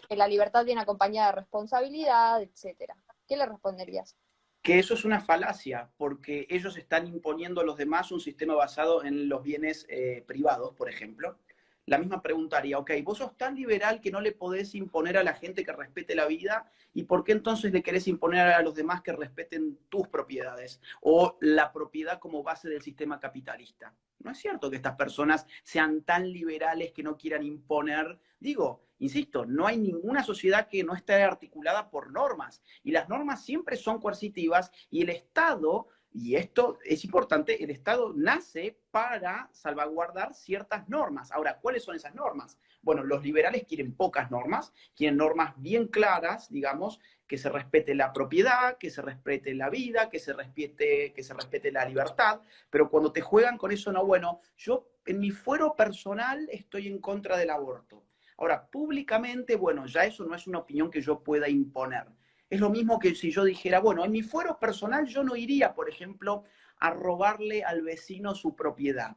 que la libertad viene acompañada de responsabilidad, etcétera. ¿Qué le responderías? Que eso es una falacia, porque ellos están imponiendo a los demás un sistema basado en los bienes privados, por ejemplo. La misma pregunta haría, ok, vos sos tan liberal que no le podés imponer a la gente que respete la vida, ¿y por qué entonces le querés imponer a los demás que respeten tus propiedades o la propiedad como base del sistema capitalista? No es cierto que estas personas sean tan liberales que no quieran imponer. Digo, insisto, no hay ninguna sociedad que no esté articulada por normas, y las normas siempre son coercitivas y el Estado y esto es importante, el Estado nace para salvaguardar ciertas normas. Ahora, ¿cuáles son esas normas? Bueno, los liberales quieren pocas normas, quieren normas bien claras, digamos, que se respete la propiedad, que se respete la vida, que se respete la libertad, pero cuando te juegan con eso, no, bueno, yo en mi fuero personal estoy en contra del aborto. Ahora, públicamente, bueno, ya eso no es una opinión que yo pueda imponer. Es lo mismo que si yo dijera, bueno, en mi fuero personal yo no iría, por ejemplo, a robarle al vecino su propiedad.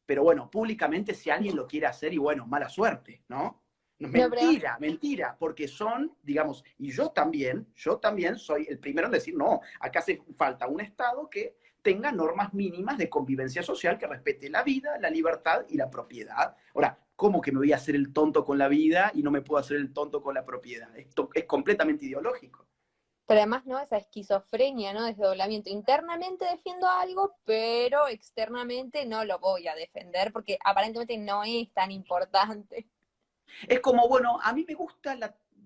Pero bueno, públicamente si alguien lo quiere hacer, y bueno, mala suerte, ¿no? No, No, pero mentira, mentira, porque son, digamos, y yo también soy el primero en decir, no, acá hace falta un Estado que tenga normas mínimas de convivencia social que respete la vida, la libertad y la propiedad. Ahora, ¿cómo que me voy a hacer el tonto con la vida y no me puedo hacer el tonto con la propiedad? Esto es completamente ideológico. Pero además, ¿no? Esa esquizofrenia, ¿no? Desdoblamiento. Internamente defiendo algo, pero externamente no lo voy a defender porque aparentemente no es tan importante. Es como, bueno, a mí me gusta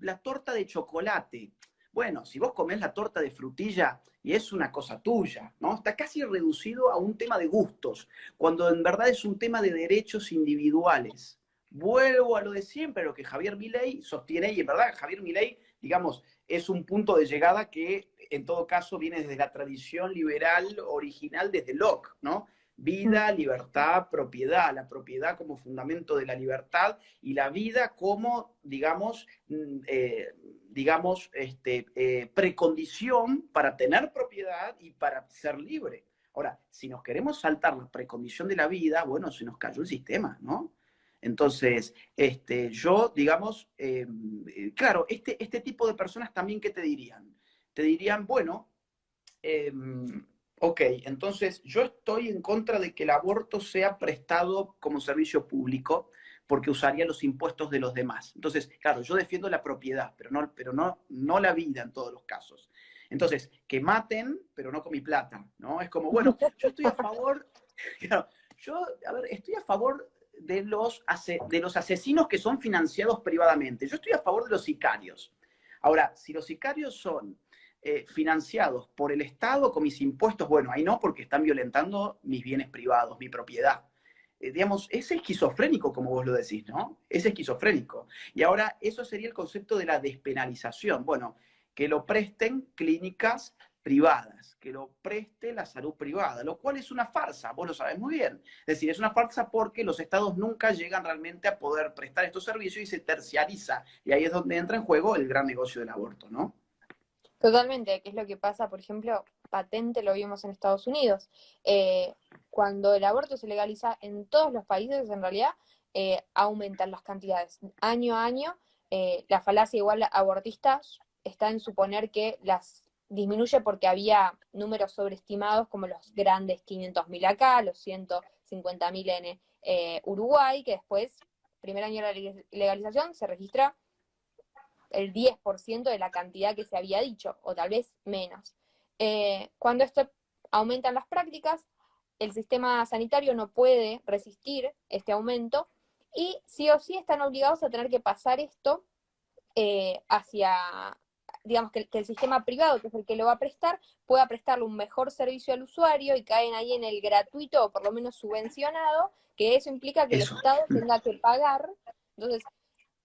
la torta de chocolate. Bueno, si vos comés la torta de frutilla y es una cosa tuya, ¿no? Está casi reducido a un tema de gustos, cuando en verdad es un tema de derechos individuales. Vuelvo a lo de siempre, lo que Javier Milei sostiene, y en verdad Javier Milei, digamos, es un punto de llegada que en todo caso viene desde la tradición liberal original, desde Locke, ¿no? Vida, libertad, propiedad, la propiedad como fundamento de la libertad y la vida como, precondición para tener propiedad y para ser libre. Ahora, si nos queremos saltar la precondición de la vida, bueno, se nos cayó el sistema, ¿no? Entonces, yo, digamos, claro, este tipo de personas también, ¿qué te dirían? Te dirían, bueno, eh, ok, entonces yo estoy en contra de que el aborto sea prestado como servicio público porque usaría los impuestos de los demás. Entonces, claro, yo defiendo la propiedad, pero no la vida en todos los casos. Entonces, que maten, pero no con mi plata, ¿no? Es como, bueno, yo estoy a favor, claro, yo, a ver, estoy a favor de los asesinos que son financiados privadamente. Yo estoy a favor de los sicarios. Ahora, si los sicarios son financiados por el Estado con mis impuestos, bueno, ahí no, porque están violentando mis bienes privados, mi propiedad. Digamos, es esquizofrénico, como vos lo decís, ¿no? Es esquizofrénico. Y ahora, eso sería el concepto de la despenalización. Bueno, que lo presten clínicas privadas, que lo preste la salud privada, lo cual es una farsa, vos lo sabés muy bien. Es decir, es una farsa porque los estados nunca llegan realmente a poder prestar estos servicios y se terciariza. Y ahí es donde entra en juego el gran negocio del aborto, ¿no? Totalmente, que es lo que pasa, por ejemplo, patente lo vimos en Estados Unidos. Cuando el aborto se legaliza en todos los países, en realidad, aumentan las cantidades. Año a año, la falacia igual abortista está en suponer que las disminuye porque había números sobreestimados como los grandes 500.000 acá, los 150.000 en Uruguay, que después, primer año de la legalización, se registra el 10% de la cantidad que se había dicho, o tal vez menos. Cuando esto aumentan las prácticas, el sistema sanitario no puede resistir este aumento y sí o sí están obligados a tener que pasar esto hacia, digamos, que el sistema privado, que es el que lo va a prestar, pueda prestarle un mejor servicio al usuario y caen ahí en el gratuito o por lo menos subvencionado, que eso implica que el Eso. Estado tenga que pagar. Entonces,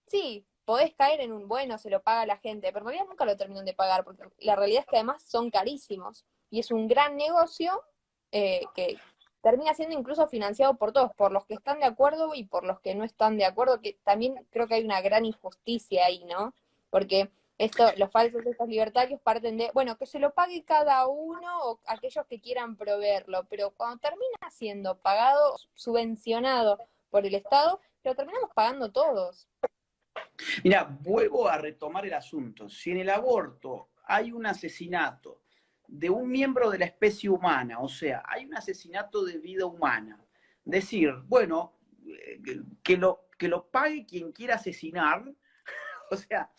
sí, podés caer en un bueno, se lo paga la gente, pero en realidad nunca lo terminan de pagar, porque la realidad es que además son carísimos. Y es un gran negocio que termina siendo incluso financiado por todos, por los que están de acuerdo y por los que no están de acuerdo, que también creo que hay una gran injusticia ahí, ¿no? Porque los falsos estos libertarios parten de, bueno, que se lo pague cada uno o aquellos que quieran proveerlo, pero cuando termina siendo pagado, subvencionado por el Estado, lo terminamos pagando todos. Mira, vuelvo a retomar el asunto. Si en el aborto hay un asesinato de un miembro de la especie humana, o sea, hay un asesinato de vida humana, decir, bueno, que lo pague quien quiera asesinar, o sea,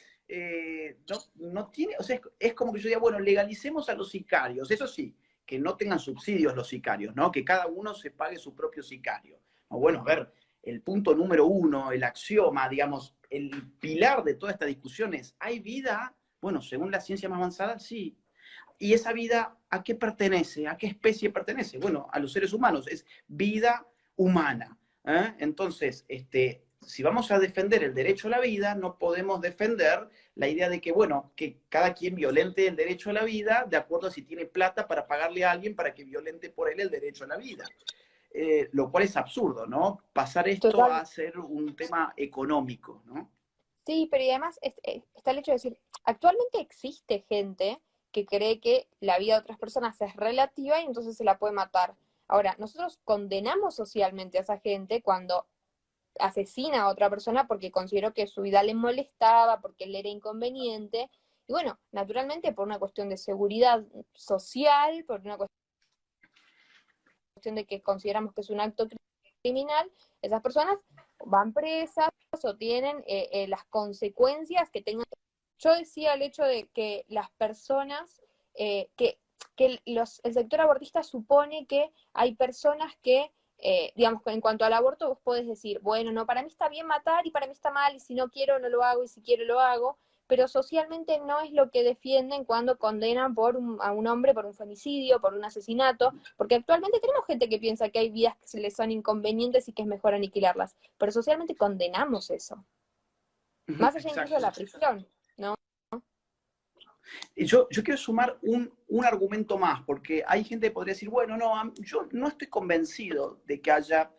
no tiene, o sea, es como que yo diga, bueno, legalicemos a los sicarios, eso sí, que no tengan subsidios los sicarios, ¿no? Que cada uno se pague su propio sicario. No, bueno, a ver, el punto número uno, el axioma, digamos, el pilar de toda esta discusión es, ¿hay vida? Bueno, según la ciencia más avanzada, sí. ¿Y esa vida a qué pertenece? ¿A qué especie pertenece? Bueno, a los seres humanos, es vida humana. Entonces, si vamos a defender el derecho a la vida, no podemos defender la idea de que, bueno, que cada quien violente el derecho a la vida de acuerdo a si tiene plata para pagarle a alguien para que violente por él el derecho a la vida. Lo cual es absurdo, ¿no? Pasar esto Total. a ser un tema económico, ¿no? Sí, pero y además está el hecho de decir, actualmente existe gente que cree que la vida de otras personas es relativa y entonces se la puede matar. Ahora, nosotros condenamos socialmente a esa gente cuando asesina a otra persona porque consideró que su vida le molestaba, porque él era inconveniente. Y bueno, naturalmente por una cuestión de seguridad social, por una cuestión de que consideramos que es un acto criminal, esas personas van presas o tienen las consecuencias que tengan. Yo decía el hecho de que las personas, el sector abortista supone que hay personas que, digamos, en cuanto al aborto, vos podés decir, bueno, no, para mí está bien matar y para mí está mal, y si no quiero no lo hago, y si quiero lo hago, pero socialmente no es lo que defienden cuando condenan a un hombre por un femicidio, por un asesinato, porque actualmente tenemos gente que piensa que hay vidas que se les son inconvenientes y que es mejor aniquilarlas, pero socialmente condenamos eso, más allá incluso de Exacto. la prisión, ¿no? Y yo quiero sumar un argumento más, porque hay gente que podría decir, bueno, no, yo no estoy convencido de que haya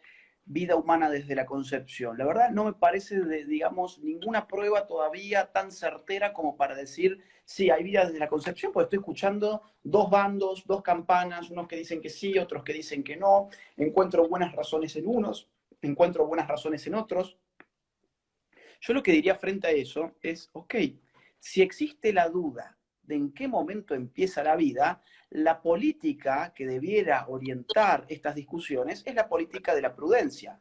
vida humana desde la concepción. La verdad, no me parece, digamos, ninguna prueba todavía tan certera como para decir, sí, hay vida desde la concepción, porque estoy escuchando dos bandos, dos campanas, unos que dicen que sí, otros que dicen que no. Encuentro buenas razones en unos, encuentro buenas razones en otros. Yo lo que diría frente a eso es, ok, si existe la duda de en qué momento empieza la vida, la política que debiera orientar estas discusiones es la política de la prudencia,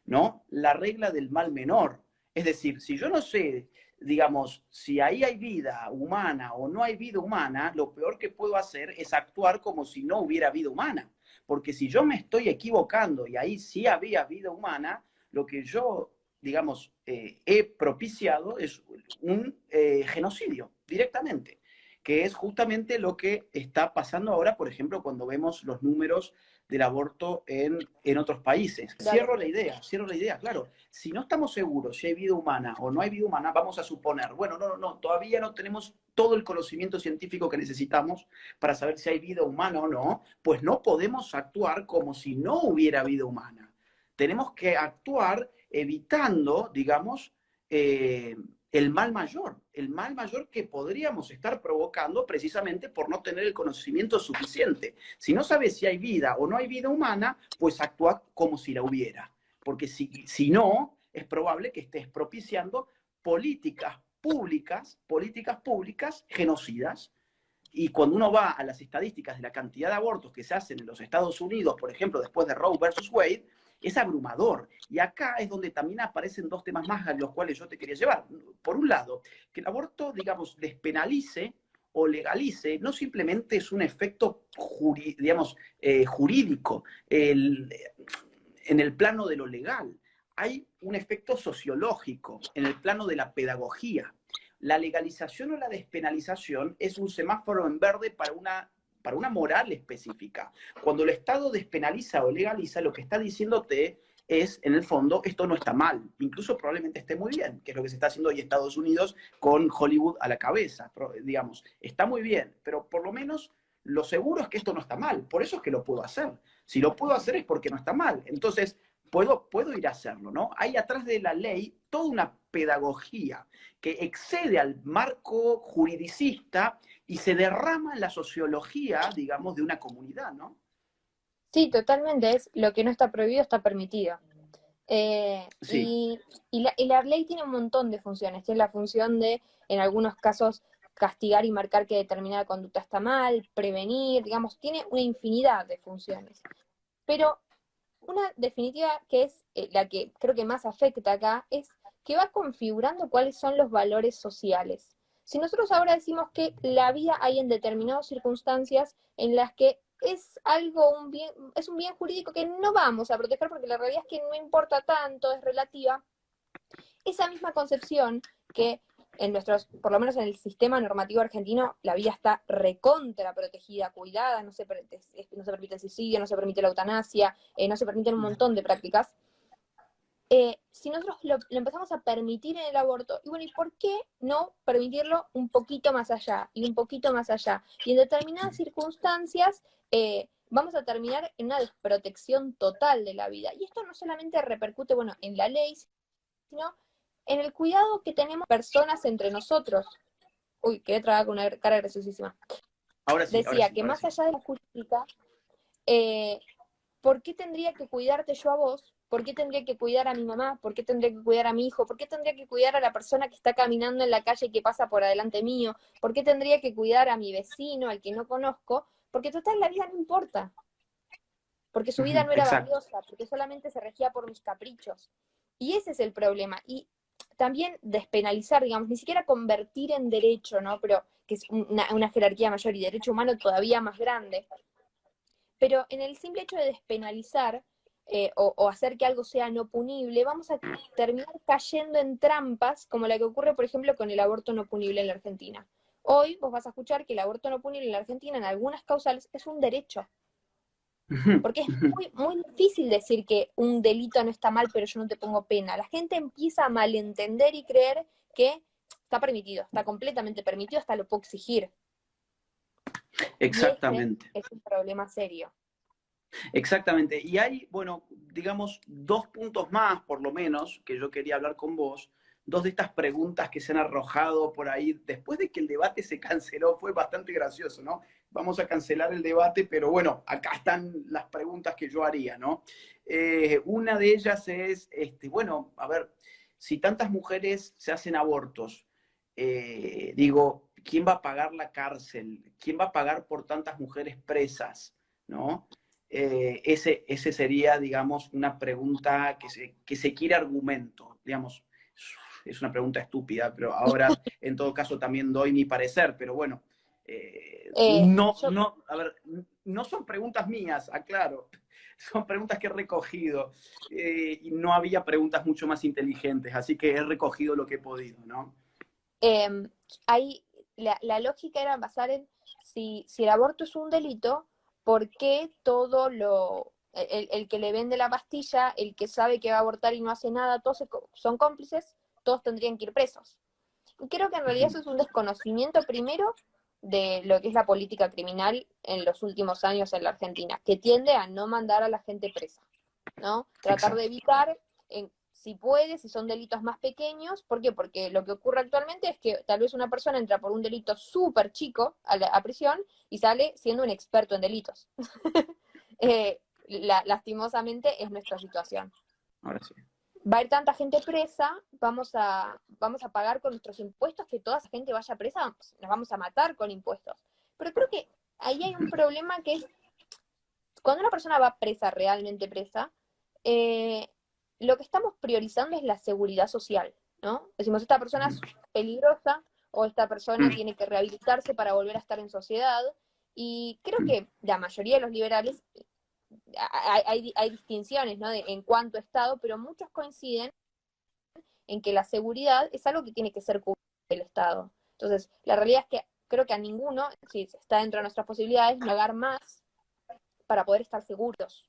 ¿no? La regla del mal menor. Es decir, si yo no sé, digamos, si ahí hay vida humana o no hay vida humana, lo peor que puedo hacer es actuar como si no hubiera vida humana. Porque si yo me estoy equivocando y ahí sí había vida humana, lo que yo, digamos, he propiciado es un genocidio directamente, que es justamente lo que está pasando ahora, por ejemplo, cuando vemos los números del aborto en otros países. Dale. Cierro la idea, claro. Si no estamos seguros si hay vida humana o no hay vida humana, vamos a suponer, bueno, no, todavía no tenemos todo el conocimiento científico que necesitamos para saber si hay vida humana o no, pues no podemos actuar como si no hubiera vida humana. Tenemos que actuar evitando, digamos, el mal mayor que podríamos estar provocando precisamente por no tener el conocimiento suficiente. Si no sabes si hay vida o no hay vida humana, pues actúa como si la hubiera, porque si no, es probable que estés propiciando políticas públicas genocidas. Y cuando uno va a las estadísticas de la cantidad de abortos que se hacen en los Estados Unidos, por ejemplo, después de Roe versus Wade, es abrumador. Y acá es donde también aparecen dos temas más a los cuales yo te quería llevar. Por un lado, que el aborto, digamos, despenalice o legalice, no simplemente es un efecto, digamos, jurídico en el plano de lo legal. Hay un efecto sociológico en el plano de la pedagogía. La legalización o la despenalización es un semáforo en verde para una moral específica. Cuando el Estado despenaliza o legaliza, lo que está diciéndote es, en el fondo, esto no está mal, incluso probablemente esté muy bien, que es lo que se está haciendo hoy en Estados Unidos con Hollywood a la cabeza, digamos, está muy bien, pero por lo menos lo seguro es que esto no está mal, por eso es que lo puedo hacer. Si lo puedo hacer es porque no está mal, entonces puedo ir a hacerlo, ¿no? Hay atrás de la ley toda una pedagogía que excede al marco juridicista y se derrama en la sociología, digamos, de una comunidad, ¿no? Sí, totalmente, es lo que no está prohibido está permitido. Sí, Y la ley tiene un montón de funciones. Tiene la función de, en algunos casos, castigar y marcar que determinada conducta está mal, prevenir, digamos, tiene una infinidad de funciones. Pero una definitiva que es la que creo que más afecta acá es que va configurando cuáles son los valores sociales. Si nosotros ahora decimos que la vida hay en determinadas circunstancias en las que es algo, es un bien jurídico que no vamos a proteger porque la realidad es que no importa tanto, es relativa, esa misma concepción que por lo menos en el sistema normativo argentino, la vida está recontra protegida, cuidada, no se permite el suicidio, no se permite la eutanasia, no se permiten un montón de prácticas. Si nosotros lo empezamos a permitir en el aborto, y bueno, ¿y por qué no permitirlo un poquito más allá, y un poquito más allá? Y en determinadas circunstancias vamos a terminar en una desprotección total de la vida. Y esto no solamente repercute, bueno, en la ley, sino en el cuidado que tenemos personas entre nosotros. Uy, quedé trabada con una cara graciosísima. Ahora sí, Decía que ahora más sí. allá de la justicia, ¿por qué tendría que cuidarte yo a vos? ¿Por qué tendría que cuidar a mi mamá? ¿Por qué tendría que cuidar a mi hijo? ¿Por qué tendría que cuidar a la persona que está caminando en la calle y que pasa por adelante mío? ¿Por qué tendría que cuidar a mi vecino, al que no conozco? Porque total, la vida no importa. Porque su vida no era Exacto. valiosa, porque solamente se regía por mis caprichos. Y ese es el problema. Y también despenalizar, digamos, ni siquiera convertir en derecho, ¿no? Pero que es una jerarquía mayor y derecho humano todavía más grande. Pero en el simple hecho de despenalizar o hacer que algo sea no punible, vamos a terminar cayendo en trampas como la que ocurre, por ejemplo, con el aborto no punible en la Argentina. Hoy vos vas a escuchar que el aborto no punible en la Argentina, en algunas causales, es un derecho. Porque es muy difícil decir que un delito no está mal, pero yo no te pongo pena. La gente empieza a malentender y creer que está permitido, está completamente permitido, hasta lo puedo exigir. Y ese Exactamente. es un problema serio. Exactamente. Y hay, bueno, digamos, dos puntos más, por lo menos, que yo quería hablar con vos. Dos de estas preguntas que se han arrojado por ahí después de que el debate se canceló. Fue bastante gracioso, ¿no? Vamos a cancelar el debate, pero bueno, acá están las preguntas que yo haría, ¿no? Una de ellas es, bueno, a ver, si tantas mujeres se hacen abortos, digo, ¿quién va a pagar la cárcel? ¿Quién va a pagar por tantas mujeres presas? ¿No? Ese sería, digamos, una pregunta que se quiere argumento, digamos, es una pregunta estúpida, pero ahora en todo caso también doy mi parecer, pero bueno, a ver, no son preguntas mías, aclaro, son preguntas que he recogido y no había preguntas mucho más inteligentes, así que he recogido lo que he podido, ¿no? Ahí la lógica era basar en si el aborto es un delito, ¿por qué el que le vende la pastilla, el que sabe que va a abortar y no hace nada, todos son cómplices, todos tendrían que ir presos? Y creo que en realidad eso es un desconocimiento primero de lo que es la política criminal en los últimos años en la Argentina, que tiende a no mandar a la gente presa, ¿no? Tratar de Exacto. evitar, si puede, si son delitos más pequeños. ¿Por qué? Porque lo que ocurre actualmente es que tal vez una persona entra por un delito súper chico a prisión y sale siendo un experto en delitos. Lastimosamente es nuestra situación. Ahora sí. Va a ir tanta gente presa, vamos a pagar con nuestros impuestos, que toda esa gente vaya presa, nos vamos a matar con impuestos. Pero creo que ahí hay un problema que es, cuando una persona va presa, realmente presa, lo que estamos priorizando es la seguridad social, ¿no? Decimos, esta persona es peligrosa o esta persona tiene que rehabilitarse para volver a estar en sociedad, y creo que la mayoría de los liberales, hay distinciones, ¿no? En cuanto a Estado, pero muchos coinciden en que la seguridad es algo que tiene que ser cubierto por el Estado. Entonces, la realidad es que creo que a ninguno, si está dentro de nuestras posibilidades, pagar más para poder estar seguros,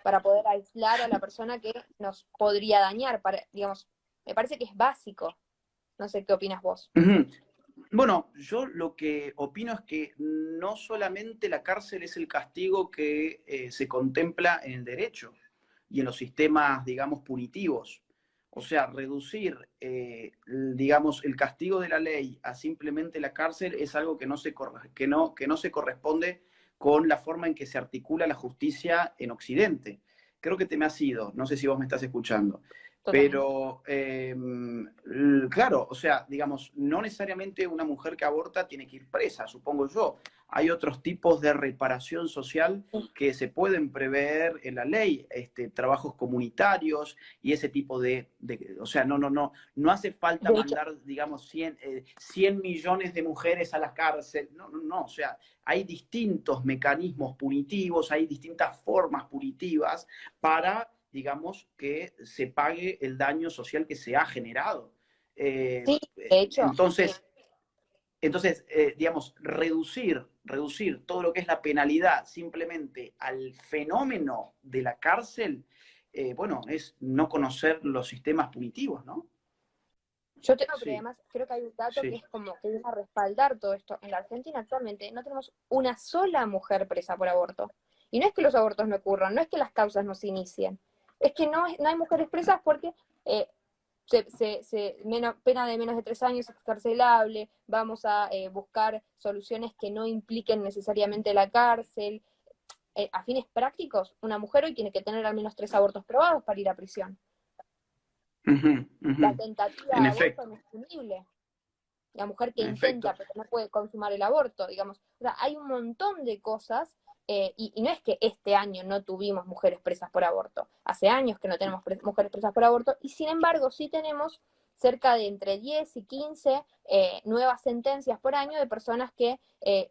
para poder aislar a la persona que nos podría dañar, digamos, me parece que es básico. No sé qué opinas vos. Bueno, yo lo que opino es que no solamente la cárcel es el castigo que se contempla en el derecho y en los sistemas, digamos, punitivos. O sea, reducir, digamos, el castigo de la ley a simplemente la cárcel es algo que no se corresponde con la forma en que se articula la justicia en Occidente. Creo que te me has ido, no sé si vos me estás escuchando. Totalmente. Pero, claro, o sea, digamos, no necesariamente una mujer que aborta tiene que ir presa, supongo yo. Hay otros tipos de reparación social que se pueden prever en la ley, trabajos comunitarios y ese tipo o sea, no hace falta De hecho, mandar, digamos, 100 millones de mujeres a la cárcel, no, o sea, hay distintos mecanismos punitivos, hay distintas formas punitivas para, digamos, que se pague el daño social que se ha generado. Eh, Sí, de hecho, entonces, digamos, reducir todo lo que es la penalidad simplemente al fenómeno de la cárcel, bueno, es no conocer los sistemas punitivos, ¿no? yo tengo, pero Sí, además creo que hay un dato que sí. es como que viene a respaldar todo esto. En la Argentina actualmente no tenemos una sola mujer presa por aborto. Y no es que los abortos no ocurran, no es que las causas no se inicien, es que no hay mujeres presas porque eh, pena de menos de 3 años es excarcelable, vamos a buscar soluciones que no impliquen necesariamente la cárcel. A fines prácticos, una mujer hoy tiene que tener al menos 3 abortos probados para ir a prisión. Ujú, La ujú. tentativa En de aborto efecto, no es punible. La mujer que en intenta efecto. pero no puede consumar el aborto, digamos. O sea, hay un montón de cosas y no es que este año no tuvimos mujeres presas por aborto. Hace años que no tenemos mujeres presas por aborto y sin embargo sí tenemos cerca de entre 10 y 15 nuevas sentencias por año de personas que eh,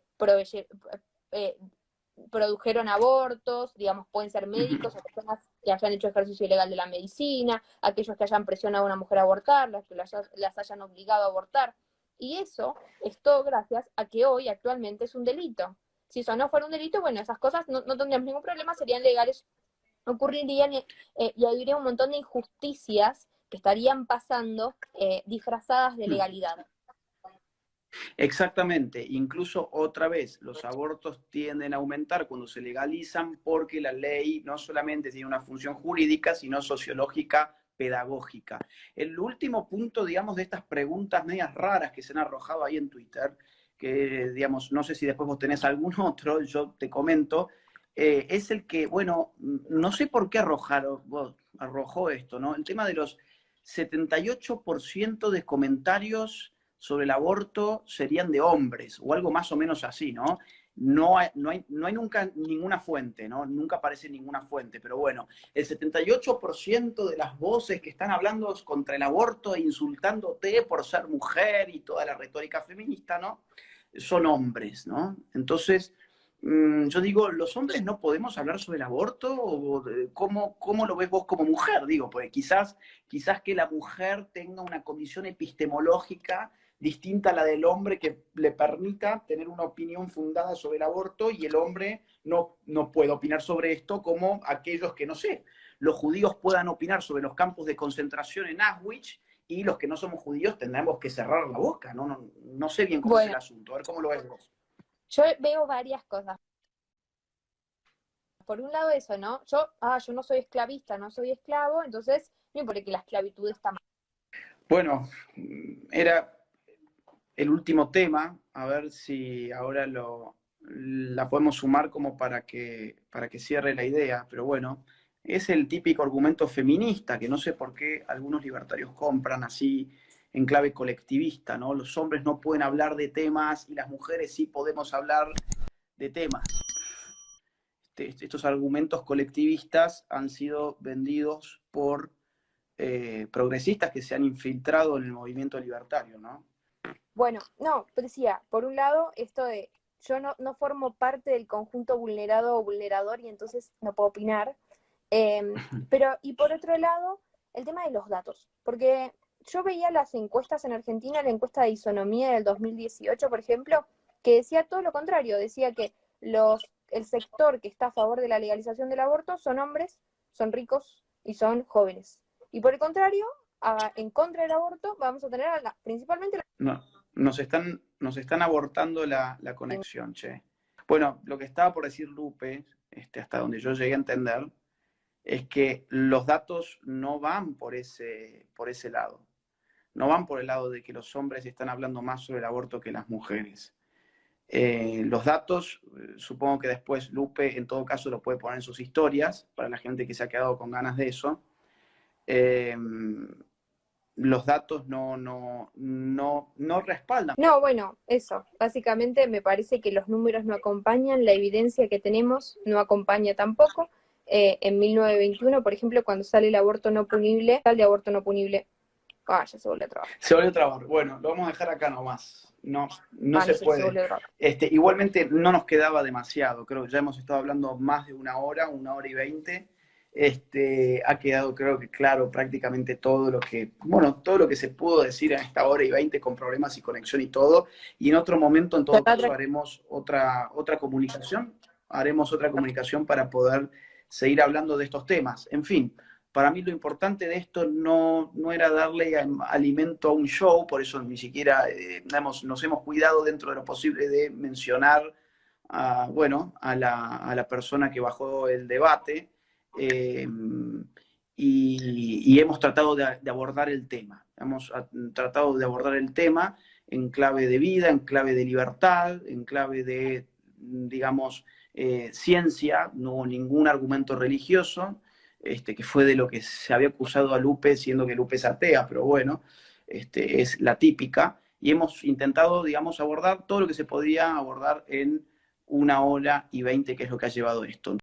produjeron abortos, digamos, pueden ser Ujú. médicos o personas que hayan hecho ejercicio ilegal de la medicina, aquellos que hayan presionado a una mujer a abortar, las que las hayan obligado a abortar. Y eso es todo gracias a que hoy actualmente es un delito. Si eso no fuera un delito, bueno, esas cosas no tendríamos ningún problema, serían legales, ocurrirían y habría un montón de injusticias que estarían pasando disfrazadas de legalidad. Exactamente, incluso otra vez, los abortos tienden a aumentar cuando se legalizan porque la ley no solamente tiene una función jurídica, sino sociológica, pedagógica. El último punto, digamos, de estas preguntas medias raras que se han arrojado ahí en Twitter, que, digamos, no sé si después vos tenés algún otro, yo te comento, es el que, bueno, no sé por qué arrojó esto, ¿no? El tema de los 78% de comentarios sobre el aborto serían de hombres, o algo más o menos así, ¿no? No hay nunca ninguna fuente, ¿no? Nunca aparece ninguna fuente, pero bueno, el 78% de las voces que están hablando contra el aborto e insultándote por ser mujer y toda la retórica feminista, ¿no? Son hombres, ¿no? Entonces, yo digo, ¿los hombres no podemos hablar sobre el aborto? ¿O cómo lo ves vos como mujer? Digo, porque quizás que la mujer tenga una condición epistemológica distinta a la del hombre que le permita tener una opinión fundada sobre el aborto y el hombre no puede opinar sobre esto como aquellos que, no sé, los judíos puedan opinar sobre los campos de concentración en Auschwitz y los que no somos judíos tendremos que cerrar la boca. No sé bien cómo es el Bueno, asunto. A ver cómo lo ves vos. yo veo varias cosas. Por un lado eso, ¿no? Yo no soy esclavista, no soy esclavo, entonces no importa que la esclavitud está mal. Bueno, era el último tema, a ver si ahora la podemos sumar como para que cierre la idea, pero bueno, es el típico argumento feminista que no sé por qué algunos libertarios compran así en clave colectivista, ¿no? Los hombres no pueden hablar de temas y las mujeres sí podemos hablar de temas. Estos argumentos colectivistas han sido vendidos por progresistas que se han infiltrado en el movimiento libertario, ¿no? Bueno, no, pero decía, por un lado, esto de yo no formo parte del conjunto vulnerado o vulnerador y entonces no puedo opinar. Pero, y por otro lado, el tema de los datos, porque yo veía las encuestas en Argentina, la encuesta de isonomía del 2018, por ejemplo, que decía todo lo contrario, decía que el sector que está a favor de la legalización del aborto son hombres, son ricos y son jóvenes. Y por el contrario, en contra del aborto vamos a tener principalmente No, nos están abortando la conexión, che. Bueno, lo que estaba por decir Lupe, hasta donde yo llegué a entender, es que los datos no van por ese lado. No van por el lado de que los hombres están hablando más sobre el aborto que las mujeres. Los datos, supongo que después Lupe en todo caso lo puede poner en sus historias, para la gente que se ha quedado con ganas de eso. Eh, los datos no respaldan. No, bueno, eso. Básicamente me parece que los números no acompañan, la evidencia que tenemos no acompaña tampoco. En 1921, por ejemplo, cuando sale el aborto no punible, sale de aborto no punible. Ya se vuelve a trabajar. Se volvió a trabar. Bueno, lo vamos a dejar acá nomás. No No se sé si se puede. vuelve a trabajar. Igualmente no nos quedaba demasiado. Creo que ya hemos estado hablando más de una hora y 20. Ha quedado, creo que claro, prácticamente todo lo que, bueno, todo lo que se pudo decir en esta hora y 20 con problemas y conexión y todo. Y en otro momento, en todo caso, haremos otra comunicación para poder seguir hablando de estos temas. En fin, para mí lo importante de esto no era darle alimento a un show, por eso ni siquiera nos hemos cuidado dentro de lo posible de mencionar bueno, a la persona que bajó el debate, eh, y hemos tratado de abordar el tema. Hemos tratado de abordar el tema en clave de vida, en clave de libertad, en clave de, digamos, ciencia. No hubo ningún argumento religioso, que fue de lo que se había acusado a Lupe, siendo que Lupe es atea, pero bueno, es la típica. Y hemos intentado, digamos, abordar todo lo que se podía abordar en 1 hora y 20, que es lo que ha llevado esto.